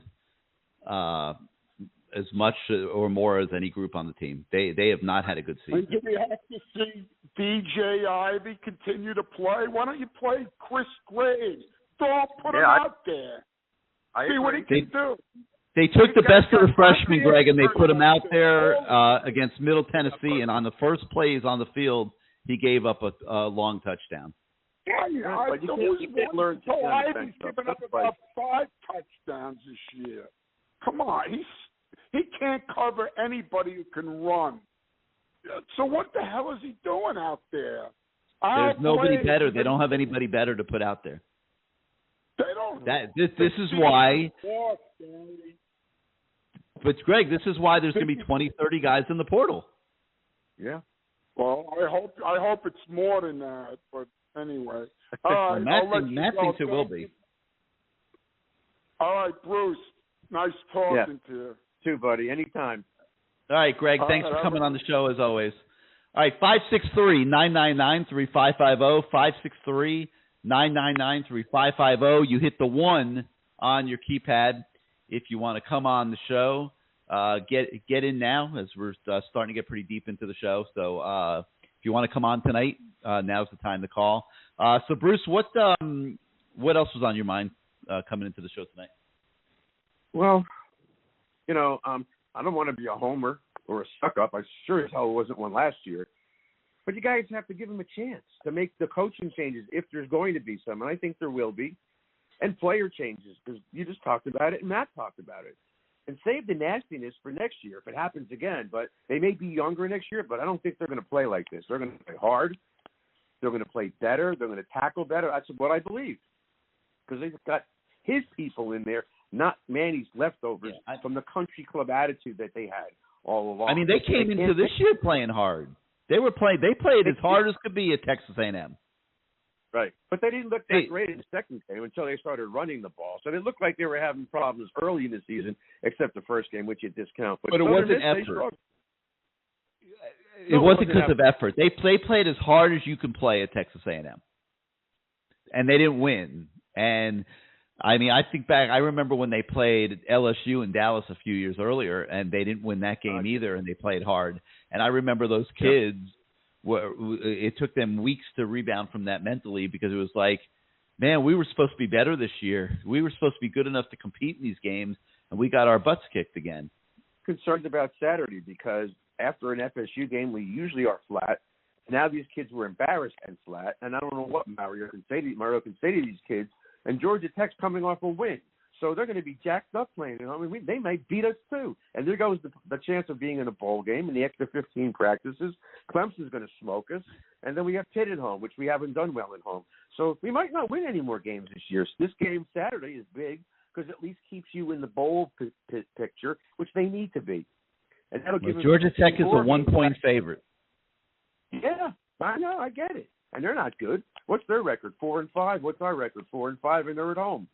as much or more as any group on the team. They have not had a good season. And do we have to see DJ Ivy continue to play? Why don't you play Chris Graves? Don't put him out there. See what he can do. They took the best of the freshmen, Greg, and they put him out there against Middle Tennessee, and on the first plays on the field, he gave up a long touchdown. But you can't learn to Ivy's given up about 5 touchdowns this year. Come on, he can't cover anybody who can run. So what the hell is he doing out there? There's nobody better. They don't have anybody better to put out there. They don't. This is why. But Greg, this is why there's going to be 20, 30 guys in the portal. Yeah. Well, I hope it's more than that. But anyway, all right. Matt thinks it will be. All right, Bruce. Nice talking to you. Too, buddy. Anytime. All right, Greg. Thanks for coming on the show as always. All right, 563-999-3550. 563-999-3550. You hit the 1 on your keypad, if you want to come on the show, get in now as we're starting to get pretty deep into the show. So if you want to come on tonight, now's the time to call. So Bruce, what else was on your mind coming into the show tonight? Well, I don't want to be a homer or a suck-up. I sure as hell wasn't one last year. But you guys have to give them a chance to make the coaching changes if there's going to be some, and I think there will be, and player changes, because you just talked about it and Matt talked about it. And save the nastiness for next year if it happens again. But they may be younger next year, but I don't think they're going to play like this. They're going to play hard. They're going to play better. They're going to tackle better. That's what I believe. Because they've got his people in there, not Manny's leftovers from the country club attitude that they had all along. I mean, they came into this year playing hard. They played as hard as could be at Texas A&M. Right. But they didn't look that great in the second game until they started running the ball. So they looked like they were having problems early in the season, except the first game, which you discount. But it wasn't effort. It wasn't because of effort. They played as hard as you can play at Texas A&M. And they didn't win. And, I mean, I think back, I remember when they played LSU in Dallas a few years earlier, and they didn't win that game either, and they played hard. And I remember those kids, it took them weeks to rebound from that mentally, because it was like, man, we were supposed to be better this year. We were supposed to be good enough to compete in these games, and we got our butts kicked again. Concerned about Saturday, because after an FSU game, we usually are flat. Now these kids were embarrassed and flat, and I don't know what Mario can say to these kids. And Georgia Tech's coming off a win. So they're going to be jacked up playing. I mean, they might beat us too. And there goes the chance of being in a bowl game and the extra 15 practices. Clemson's going to smoke us. And then we have Pitt at home, which we haven't done well at home. So we might not win any more games this year. This game Saturday is big because it at least keeps you in the bowl picture, which they need to be. And that'll give Georgia Tech is a 1-point favorite. Yeah, I know. I get it. And they're not good. What's their record? 4-5. What's our record? 4-5, and they're at home.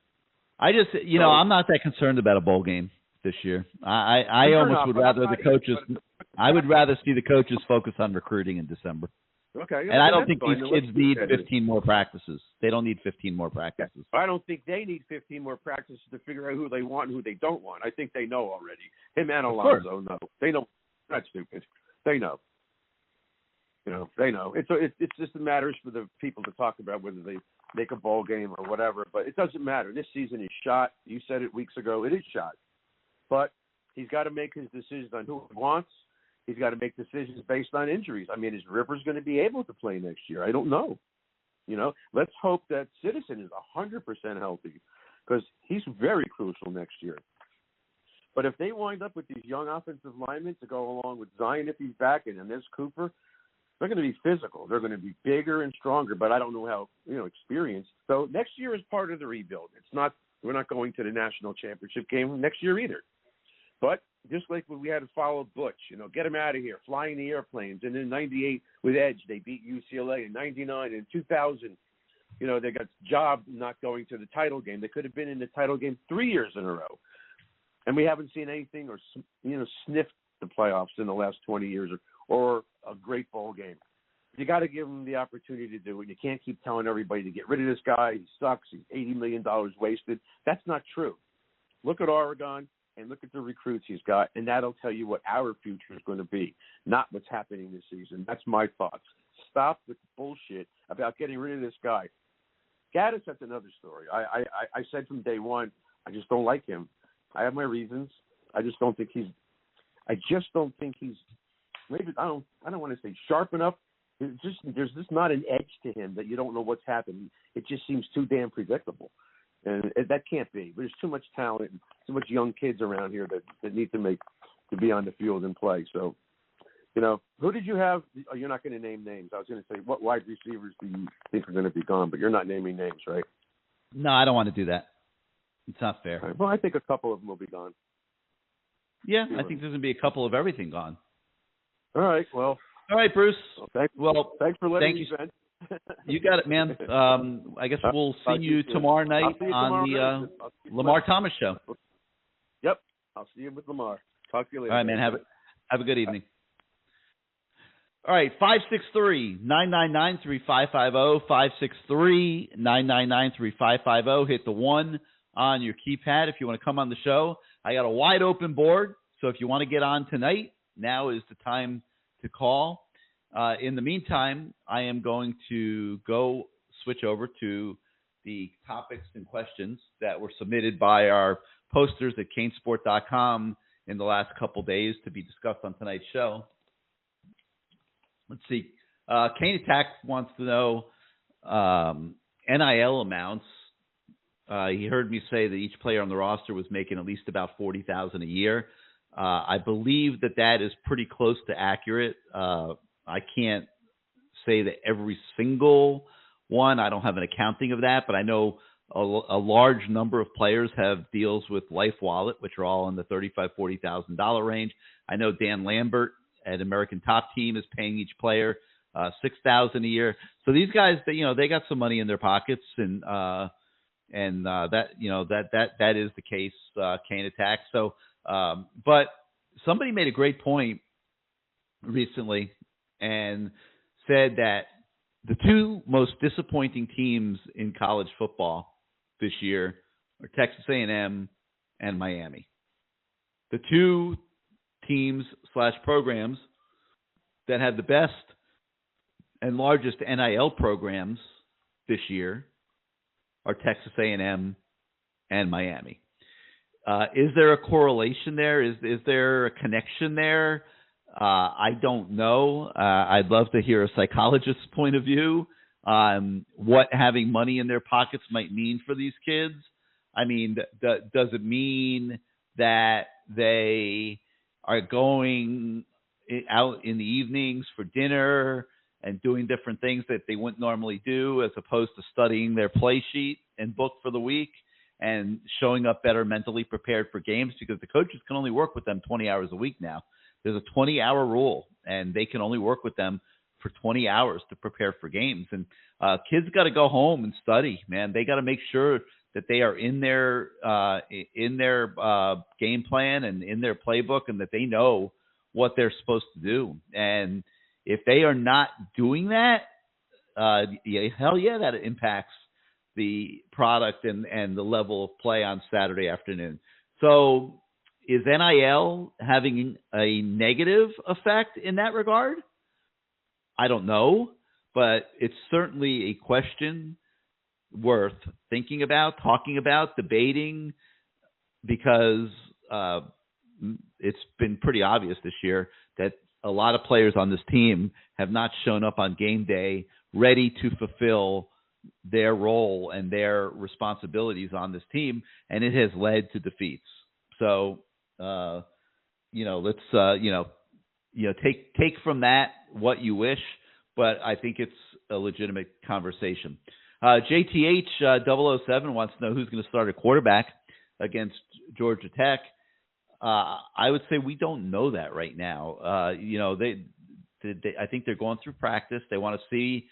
I just, I'm not that concerned about a bowl game this year. I almost would rather the coaches. I would rather see the coaches focus on recruiting in December. Okay. And I don't think these kids need 15 more practices. They don't need 15 more practices. I don't think they need 15 more practices to figure out who they want and who they don't want. I think they know already. Him and Alonzo know. They know. That's stupid. They know. They know. It's just matters for the people to talk about whether they make a bowl game or whatever. But it doesn't matter. This season is shot. You said it weeks ago. It is shot. But he's got to make his decisions on who he wants. He's got to make decisions based on injuries. I mean, is Rivers going to be able to play next year? I don't know. Let's hope that Citizen is 100% healthy because he's very crucial next year. But if they wind up with these young offensive linemen to go along with Zion if he's back and there's Cooper, they're going to be physical. They're going to be bigger and stronger, but I don't know how, experienced. So next year is part of the rebuild. We're not going to the national championship game next year either. But just like when we had to follow Butch, get him out of here, flying the airplanes. And in 98 with Edge, they beat UCLA. In 99 and 2000, they got job not going to the title game. They could have been in the title game 3 years in a row. And we haven't seen anything or, sniffed the playoffs in the last 20 years or a great bowl game. You got to give them the opportunity to do it. You can't keep telling everybody to get rid of this guy. He sucks. He's $80 million wasted. That's not true. Look at Oregon and look at the recruits he's got, and that'll tell you what our future is going to be, not what's happening this season. That's my thoughts. Stop with the bullshit about getting rid of this guy. Gaddis, that's another story. I said from day one, I just don't like him. I have my reasons. I don't think he's maybe I don't want to say sharp enough. There's just not an edge to him that you don't know what's happening. It just seems too damn predictable. And that can't be. There's too much talent and too much young kids around here that need to be on the field and play. So, who did you have? Oh, you're not going to name names. I was going to say, what wide receivers do you think are going to be gone? But you're not naming names, right? No, I don't want to do that. It's not fair. Right. Well, I think a couple of them will be gone. Yeah, I think there's going to be a couple of everything gone. All right, well. All right, Bruce. Thanks for letting me vent. You got it, man. I guess we'll see you tomorrow night on the Lamar Thomas Show. Yep, I'll see you with Lamar. Talk to you later. All right, man. Have a good evening. All right, 563-999-3550, 563-999-3550. Hit the 1 on your keypad if you want to come on the show. I got a wide open board, so if you want to get on tonight, now is the time to call. In the meantime, I am going to go switch over to the topics and questions that were submitted by our posters at CaneSport.com in the last couple days to be discussed on tonight's show. Let's see. Kane Attack wants to know NIL amounts. He heard me say that each player on the roster was making at least about $40,000 a year. I believe that is pretty close to accurate. I can't say that every single one. I don't have an accounting of that, but I know a large number of players have deals with Life Wallet, which are all in the $35,000, $40,000 range. I know Dan Lambert at American Top Team is paying each player $6,000 a year. So these guys, they got some money in their pockets, and that is the case. Kane Attack. So, but somebody made a great point recently and said that the two most disappointing teams in college football this year are Texas A&M and Miami. The two teams / programs that had the best and largest NIL programs this year are Texas A&M and Miami. Is there a correlation there? Is there a connection there? I don't know. I'd love to hear a psychologist's point of view on what having money in their pockets might mean for these kids. I mean, does it mean that they are going out in the evenings for dinner and doing different things that they wouldn't normally do, as opposed to studying their play sheet and book for the week and showing up better mentally prepared for games? Because the coaches can only work with them 20 hours a week now. There's a 20-hour rule, and they can only work with them for 20 hours to prepare for games. And kids got to go home and study, man. They got to make sure that they are in their game plan and in their playbook, and that they know what they're supposed to do. And if they are not doing that, that impacts the product and the level of play on Saturday afternoon. So is NIL having a negative effect in that regard? I don't know, but it's certainly a question worth thinking about, talking about, debating, because it's been pretty obvious this year that a lot of players on this team have not shown up on game day ready to fulfill their role and their responsibilities on this team, and it has led to defeats. So, let's take from that what you wish, but I think it's a legitimate conversation. JTH 007 wants to know who's going to start at quarterback against Georgia Tech. I would say we don't know that right now. I think they're going through practice. They want to see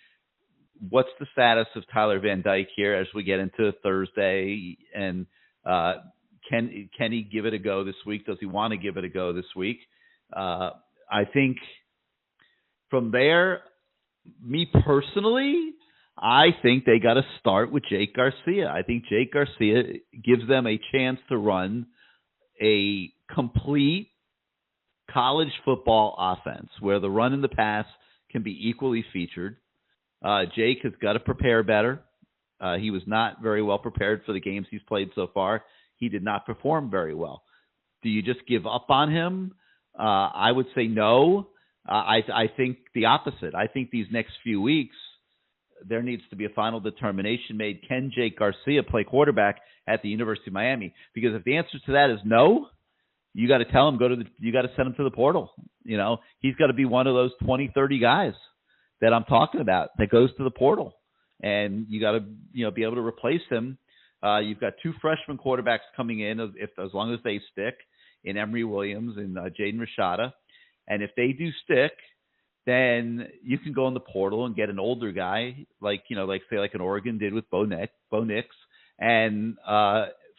what's the status of Tyler Van Dyke here as we get into Thursday, and can he give it a go this week? Does he want to give it a go this week? I think from there, me personally, I think they got to start with Jake Garcia. I think Jake Garcia gives them a chance to run a complete college football offense where the run and the pass can be equally featured. Jake has got to prepare better. He was not very well prepared for the games he's played so far. He did not perform very well. Do you just give up on him? I would say no. I think the opposite. I think these next few weeks, there needs to be a final determination made. Can Jake Garcia play quarterback at the University of Miami? Because if the answer to that is no, you got to tell him, you got to send him to the portal. He's got to be one of those 20, 30 guys that I'm talking about that goes to the portal. And you got to, be able to replace him. You've got two freshman quarterbacks coming in, as long as they stick, in Emory Williams and Jaden Rashada. And if they do stick, then you can go in the portal and get an older guy, like an Oregon did with Bo Nix, and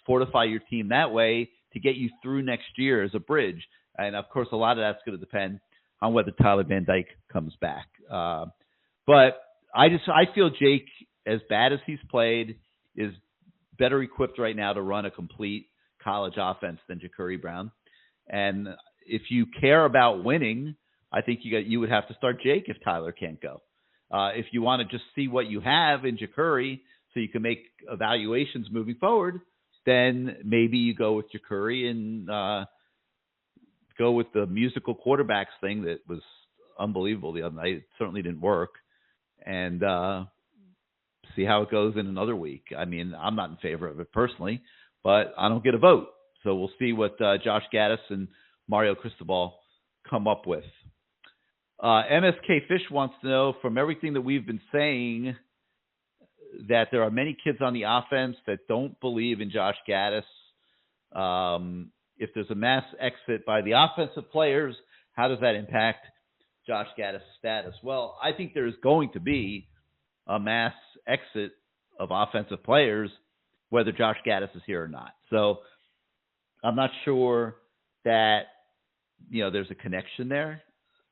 fortify your team that way to get you through next year as a bridge. And of course, a lot of that's going to depend on whether Tyler Van Dyke comes back. But I feel Jake, as bad as he's played, is better equipped right now to run a complete college offense than Ja'Cory Brown. And if you care about winning, I think you would have to start Jake if Tyler can't go. If you want to just see what you have in Ja'Cory so you can make evaluations moving forward, then maybe you go with Ja'Cory and go with the musical quarterbacks thing that was unbelievable the other night. It certainly didn't work. And see how it goes in another week. I mean, I'm not in favor of it personally, but I don't get a vote. So we'll see what Josh Gaddis and Mario Cristobal come up with. MSK Fish wants to know, from everything that we've been saying, that there are many kids on the offense that don't believe in Josh Gaddis. If there's a mass exit by the offensive players, how does that impact Josh Gaddis' status? Well, I think there's going to be a mass exit of offensive players, whether Josh Gaddis is here or not. So I'm not sure that, there's a connection there.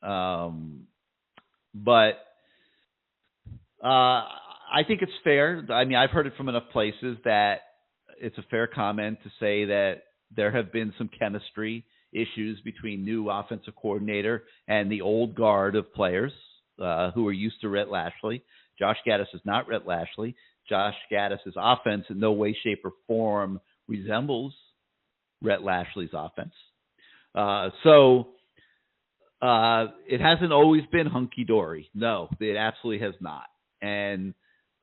But I think it's fair. I mean, I've heard it from enough places that it's a fair comment to say that there have been some chemistry issues between new offensive coordinator and the old guard of players who are used to Rhett Lashley. Josh Gaddis is not Rhett Lashley. Josh Gaddis' offense in no way, shape, or form resembles Rhett Lashley's offense. So it hasn't always been hunky-dory. No, it absolutely has not. And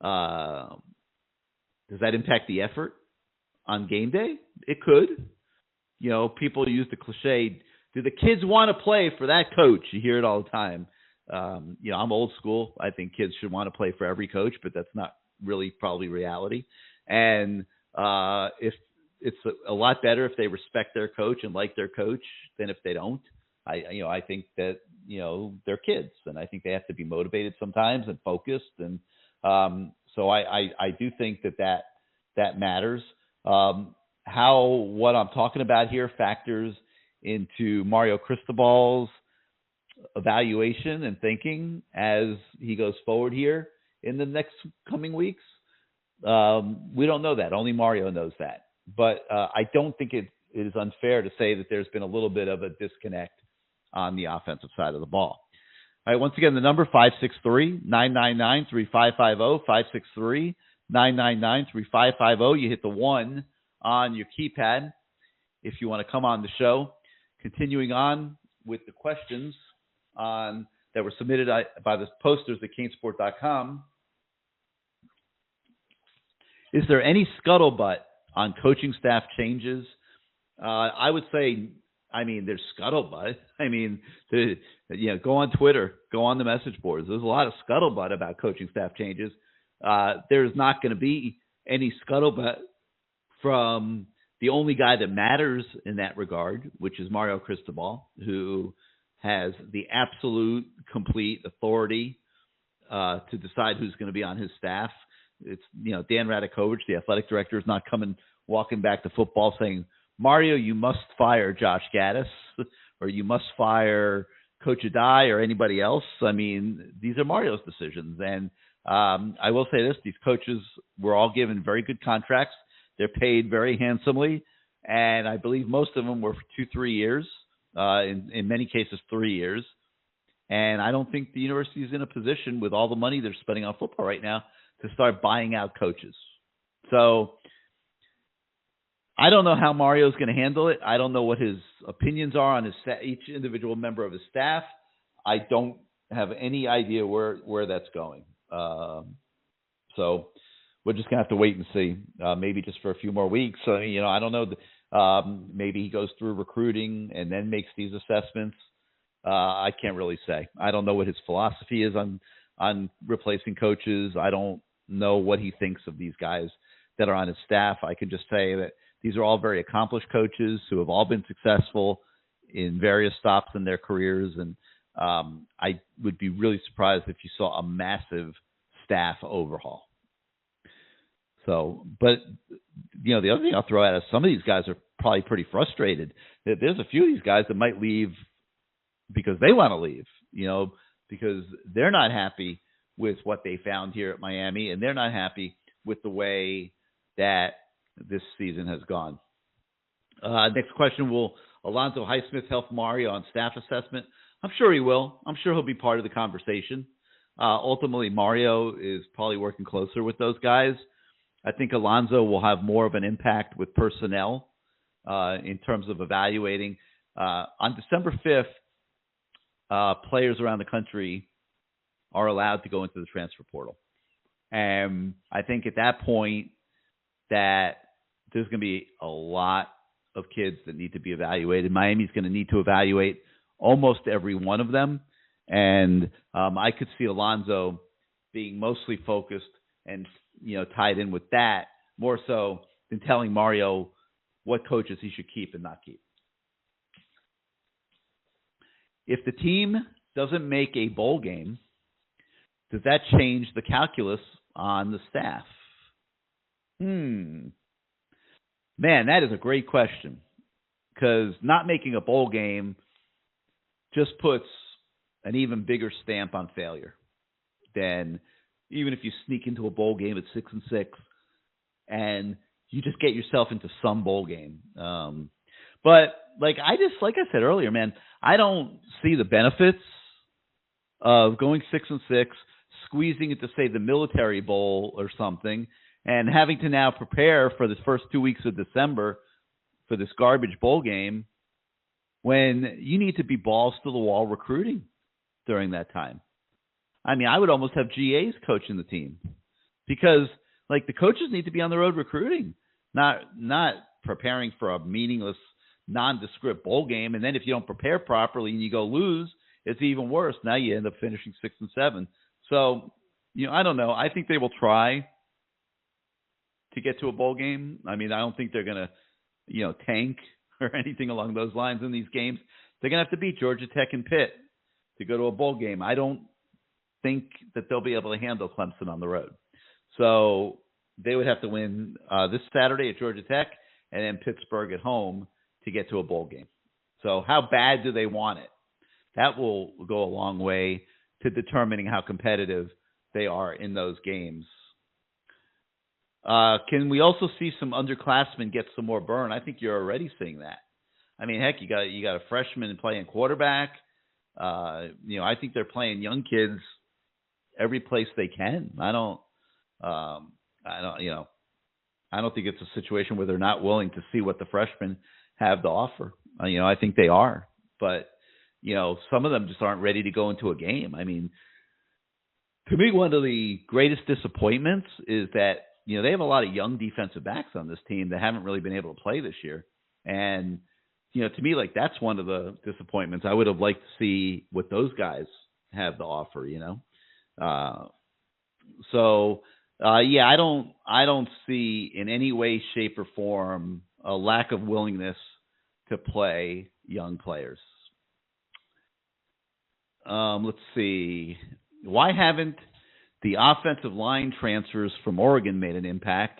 does that impact the effort on game day? It could. People use the cliche, do the kids want to play for that coach? You hear it all the time. I'm old school. I think kids should want to play for every coach, but that's not really probably reality. And if it's a lot better if they respect their coach and like their coach than if they don't. I think that, they're kids, and I think they have to be motivated sometimes and focused. And so I do think that matters. How what I'm talking about here factors into Mario Cristobal's evaluation and thinking as he goes forward here in the next coming weeks. We don't know that. Only Mario knows that. But I don't think it is unfair to say that there's been a little bit of a disconnect on the offensive side of the ball. All right, once again, the number 563-999-3550, 563-999-3550. You hit the 1 on your keypad if you want to come on the show. Continuing on with the questions that were submitted by the posters at CaneSport.com. Is there any scuttlebutt on coaching staff changes? I would say, there's scuttlebutt. Go on Twitter, go on the message boards. There's a lot of scuttlebutt about coaching staff changes. There's not going to be any scuttlebutt from the only guy that matters in that regard, which is Mario Cristobal, who has the absolute complete authority to decide who's going to be on his staff. It's, Dan Radakovich, the athletic director, is not walking back to football saying, Mario, you must fire Josh Gaddis, or you must fire Coach Adai or anybody else. These are Mario's decisions. And I will say this, these coaches were all given very good contracts. They're paid very handsomely. And I believe most of them were for 2-3 years, in many cases 3 years. And I don't think the university is in a position with all the money they're spending on football right now to start buying out coaches. So I don't know how Mario's going to handle it. I don't know what his opinions are on each individual member of his staff. I don't have any idea where that's going. So we're just going to have to wait and see, maybe just for a few more weeks. So, I don't know. Maybe he goes through recruiting and then makes these assessments. I can't really say. I don't know what his philosophy is on replacing coaches. I don't know what he thinks of these guys that are on his staff. I can just say that these are all very accomplished coaches who have all been successful in various stops in their careers. And I would be really surprised if you saw a massive staff overhaul. So, but, the other thing I'll throw out is some of these guys are probably pretty frustrated. There's a few of these guys that might leave because they want to leave, because they're not happy with what they found here at Miami, and they're not happy with the way that this season has gone. Next question, will Alonzo Highsmith help Mario on staff assessment? I'm sure he will. I'm sure he'll be part of the conversation. Ultimately, Mario is probably working closer with those guys. I think Alonzo will have more of an impact with personnel in terms of evaluating. On December 5th, players around the country are allowed to go into the transfer portal. And I think at that point that there's going to be a lot of kids that need to be evaluated. Miami's going to need to evaluate almost every one of them. And I could see Alonzo being mostly focused and, tied in with that more so than telling Mario what coaches he should keep and not keep. If the team doesn't make a bowl game, does that change the calculus on the staff? Man, that is a great question, because not making a bowl game just puts an even bigger stamp on failure than even if you sneak into a bowl game at 6-6 and you just get yourself into some bowl game. But like I said earlier, man, I don't see the benefits of going 6-6, squeezing it to say the Military Bowl or something, and having to now prepare for the first 2 weeks of December for this garbage bowl game when you need to be balls to the wall recruiting during that time. I mean, I would almost have GAs coaching the team, because like the coaches need to be on the road recruiting, not preparing for a meaningless, nondescript bowl game. And then if you don't prepare properly and you go lose, it's even worse. Now you end up finishing 6-7. So, I don't know. I think they will try to get to a bowl game. I mean, I don't think they're going to, tank or anything along those lines in these games. They're going to have to beat Georgia Tech and Pitt to go to a bowl game. I don't think that they'll be able to handle Clemson on the road. So they would have to win this Saturday at Georgia Tech and then Pittsburgh at home to get to a bowl game. So how bad do they want it? That will go a long way to determining how competitive they are in those games. Can we also see some underclassmen get some more burn? I think you're already seeing that. I mean, heck, you got a freshman playing quarterback. I think they're playing young kids every place they can. I don't think it's a situation where they're not willing to see what the freshmen have to offer. I think they are, but some of them just aren't ready to go into a game. I mean, to me, one of the greatest disappointments is that, they have a lot of young defensive backs on this team that haven't really been able to play this year. And, to me, like, that's one of the disappointments. I would have liked to see what those guys have to offer, I don't see in any way, shape, or form a lack of willingness to play young players. Let's see. Why haven't the offensive line transfers from Oregon made an impact?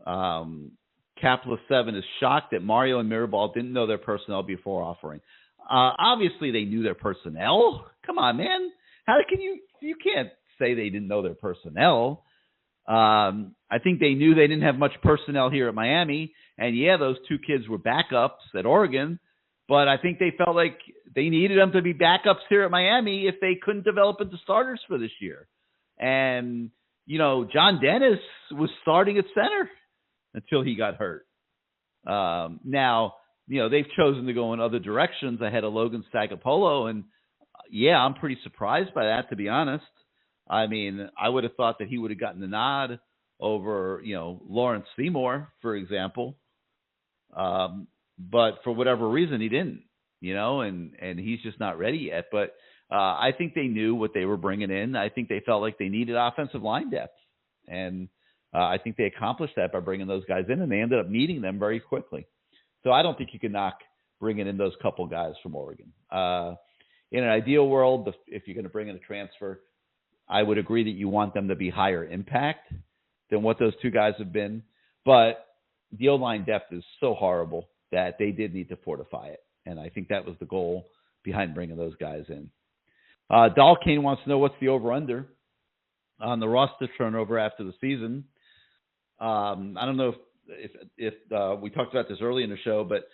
Capla 7 is shocked that Mario and Mirabal didn't know their personnel before offering. Obviously, they knew their personnel. Come on, man. How can you can't say they didn't know their personnel. I think they knew they didn't have much personnel here at Miami. And, yeah, those two kids were backups at Oregon. But I think they felt like they needed them to be backups here at Miami if they couldn't develop into starters for this year. And, John Dennis was starting at center until he got hurt. Now, they've chosen to go in other directions ahead of Logan Sagapolo. And, yeah, I'm pretty surprised by that, to be honest. I mean, I would have thought that he would have gotten the nod over, Lawrence Seymour, for example. But for whatever reason, he didn't, and he's just not ready yet. But I think they knew what they were bringing in. I think they felt like they needed offensive line depth. And I think they accomplished that by bringing those guys in, and they ended up needing them very quickly. So I don't think you can knock bringing in those couple guys from Oregon. In an ideal world, if you're going to bring in a transfer, I would agree that you want them to be higher impact than what those two guys have been. But the O-line depth is so horrible that they did need to fortify it. And I think that was the goal behind bringing those guys in. Dalkane wants to know what's the over-under on the roster turnover after the season. I don't know if if we talked about this early in the show, but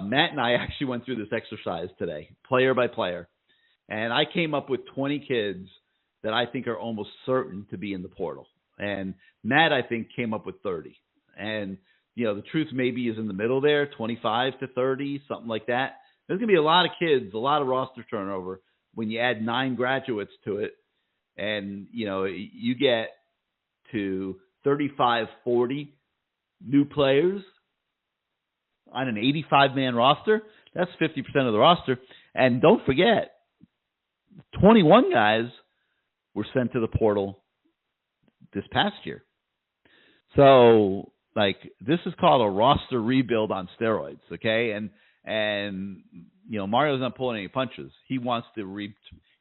Matt and I actually went through this exercise today, player by player, and I came up with 20 kids that I think are almost certain to be in the portal. And Matt, I think, came up with 30. And, the truth maybe is in the middle there, 25 to 30, something like that. There's going to be a lot of kids, a lot of roster turnover when you add 9 graduates to it. And, you get to 35, 40 new players on an 85-man roster. That's 50% of the roster. And don't forget, 21 guys were sent to the portal this past year. So, this is called a roster rebuild on steroids, okay? And Mario's not pulling any punches. He wants to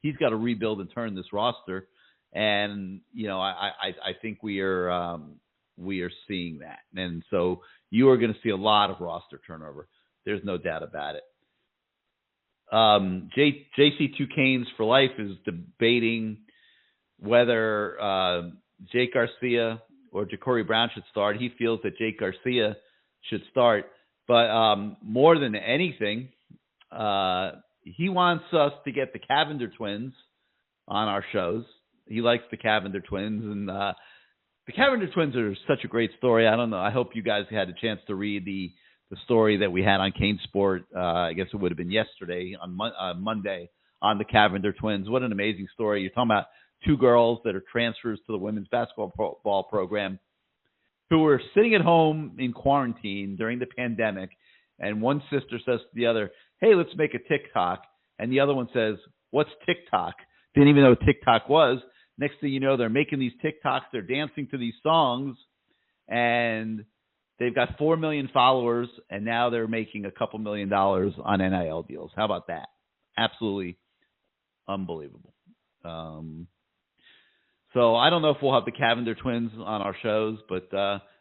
he's got to rebuild and turn this roster. And, I think we are seeing that. And so you are going to see a lot of roster turnover. There's no doubt about it. JC2 Canes for Life is debating whether Jake Garcia or Ja'Cory Brown should start. He feels that Jake Garcia should start. But more than anything, he wants us to get the Cavender twins on our shows. He likes the Cavender twins. And the Cavender twins are such a great story. I don't know. I hope you guys had a chance to read the story that we had on CaneSport. I guess it would have been yesterday on Monday on the Cavender twins. What an amazing story. You're talking about 2 girls that are transfers to the women's basketball program who were sitting at home in quarantine during the pandemic. And one sister says to the other, hey, let's make a TikTok. And the other one says, what's TikTok? Didn't even know what TikTok was. Next thing you know, they're making these TikToks. They're dancing to these songs. And they've got 4 million followers. And now they're making a couple $1 million on NIL deals. How about that? Absolutely unbelievable. So I don't know if we'll have the Cavender twins on our shows, but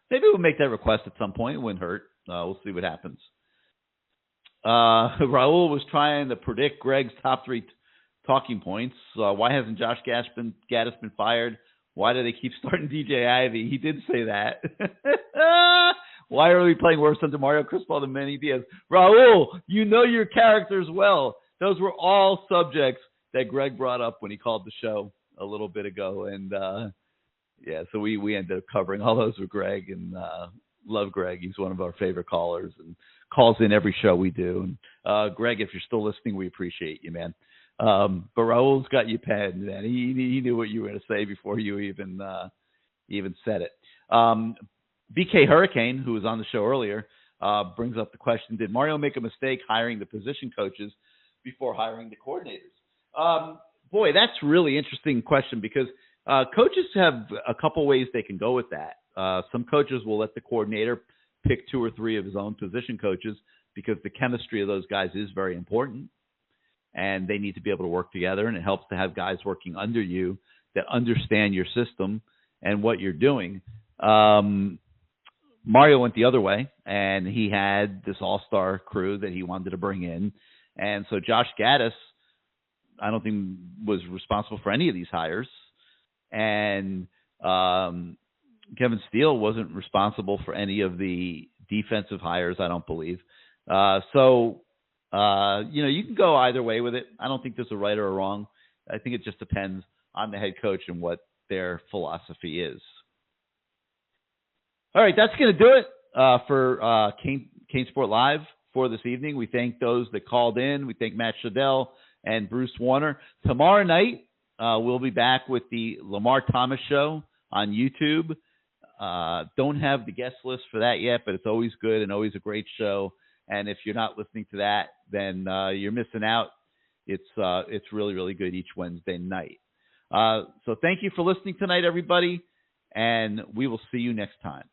maybe we'll make that request at some point. It wouldn't hurt. We'll see what happens. Raul was trying to predict Greg's top 3 talking points. Why hasn't Josh Gaddis been fired? Why do they keep starting DJ Ivey? He did say that. Why are we playing worse under Mario Cristobal than Manny Diaz? Raul, you know your characters well. Those were all subjects that Greg brought up when he called the show a little bit ago. And, so we ended up covering all those with Greg, and love Greg. He's one of our favorite callers and calls in every show we do. And Greg, if you're still listening, we appreciate you, man. But Raul's got you penned, man. He knew what you were going to say before you even said it. BK Hurricane, who was on the show earlier, brings up the question, did Mario make a mistake hiring the position coaches before hiring the coordinators? Boy, that's a really interesting question, because coaches have a couple ways they can go with that. Some coaches will let the coordinator pick 2 or 3 of his own position coaches, because the chemistry of those guys is very important, and they need to be able to work together, and it helps to have guys working under you that understand your system and what you're doing. Mario went the other way, and he had this all-star crew that he wanted to bring in. And so Josh Gaddis, I don't think, was responsible for any of these hires. And Kevin Steele wasn't responsible for any of the defensive hires, I don't believe. So you can go either way with it. I don't think there's a right or a wrong. I think it just depends on the head coach and what their philosophy is. All right, that's going to do it for CaneSport Live for this evening. We thank those that called in. We thank Matt Shadell and Bruce Warner. Tomorrow night, we'll be back with the Lamar Thomas Show on YouTube. Don't have the guest list for that yet, but it's always good and always a great show. And if you're not listening to that, then you're missing out. It's really, really good each Wednesday night. So thank you for listening tonight, everybody, and we will see you next time.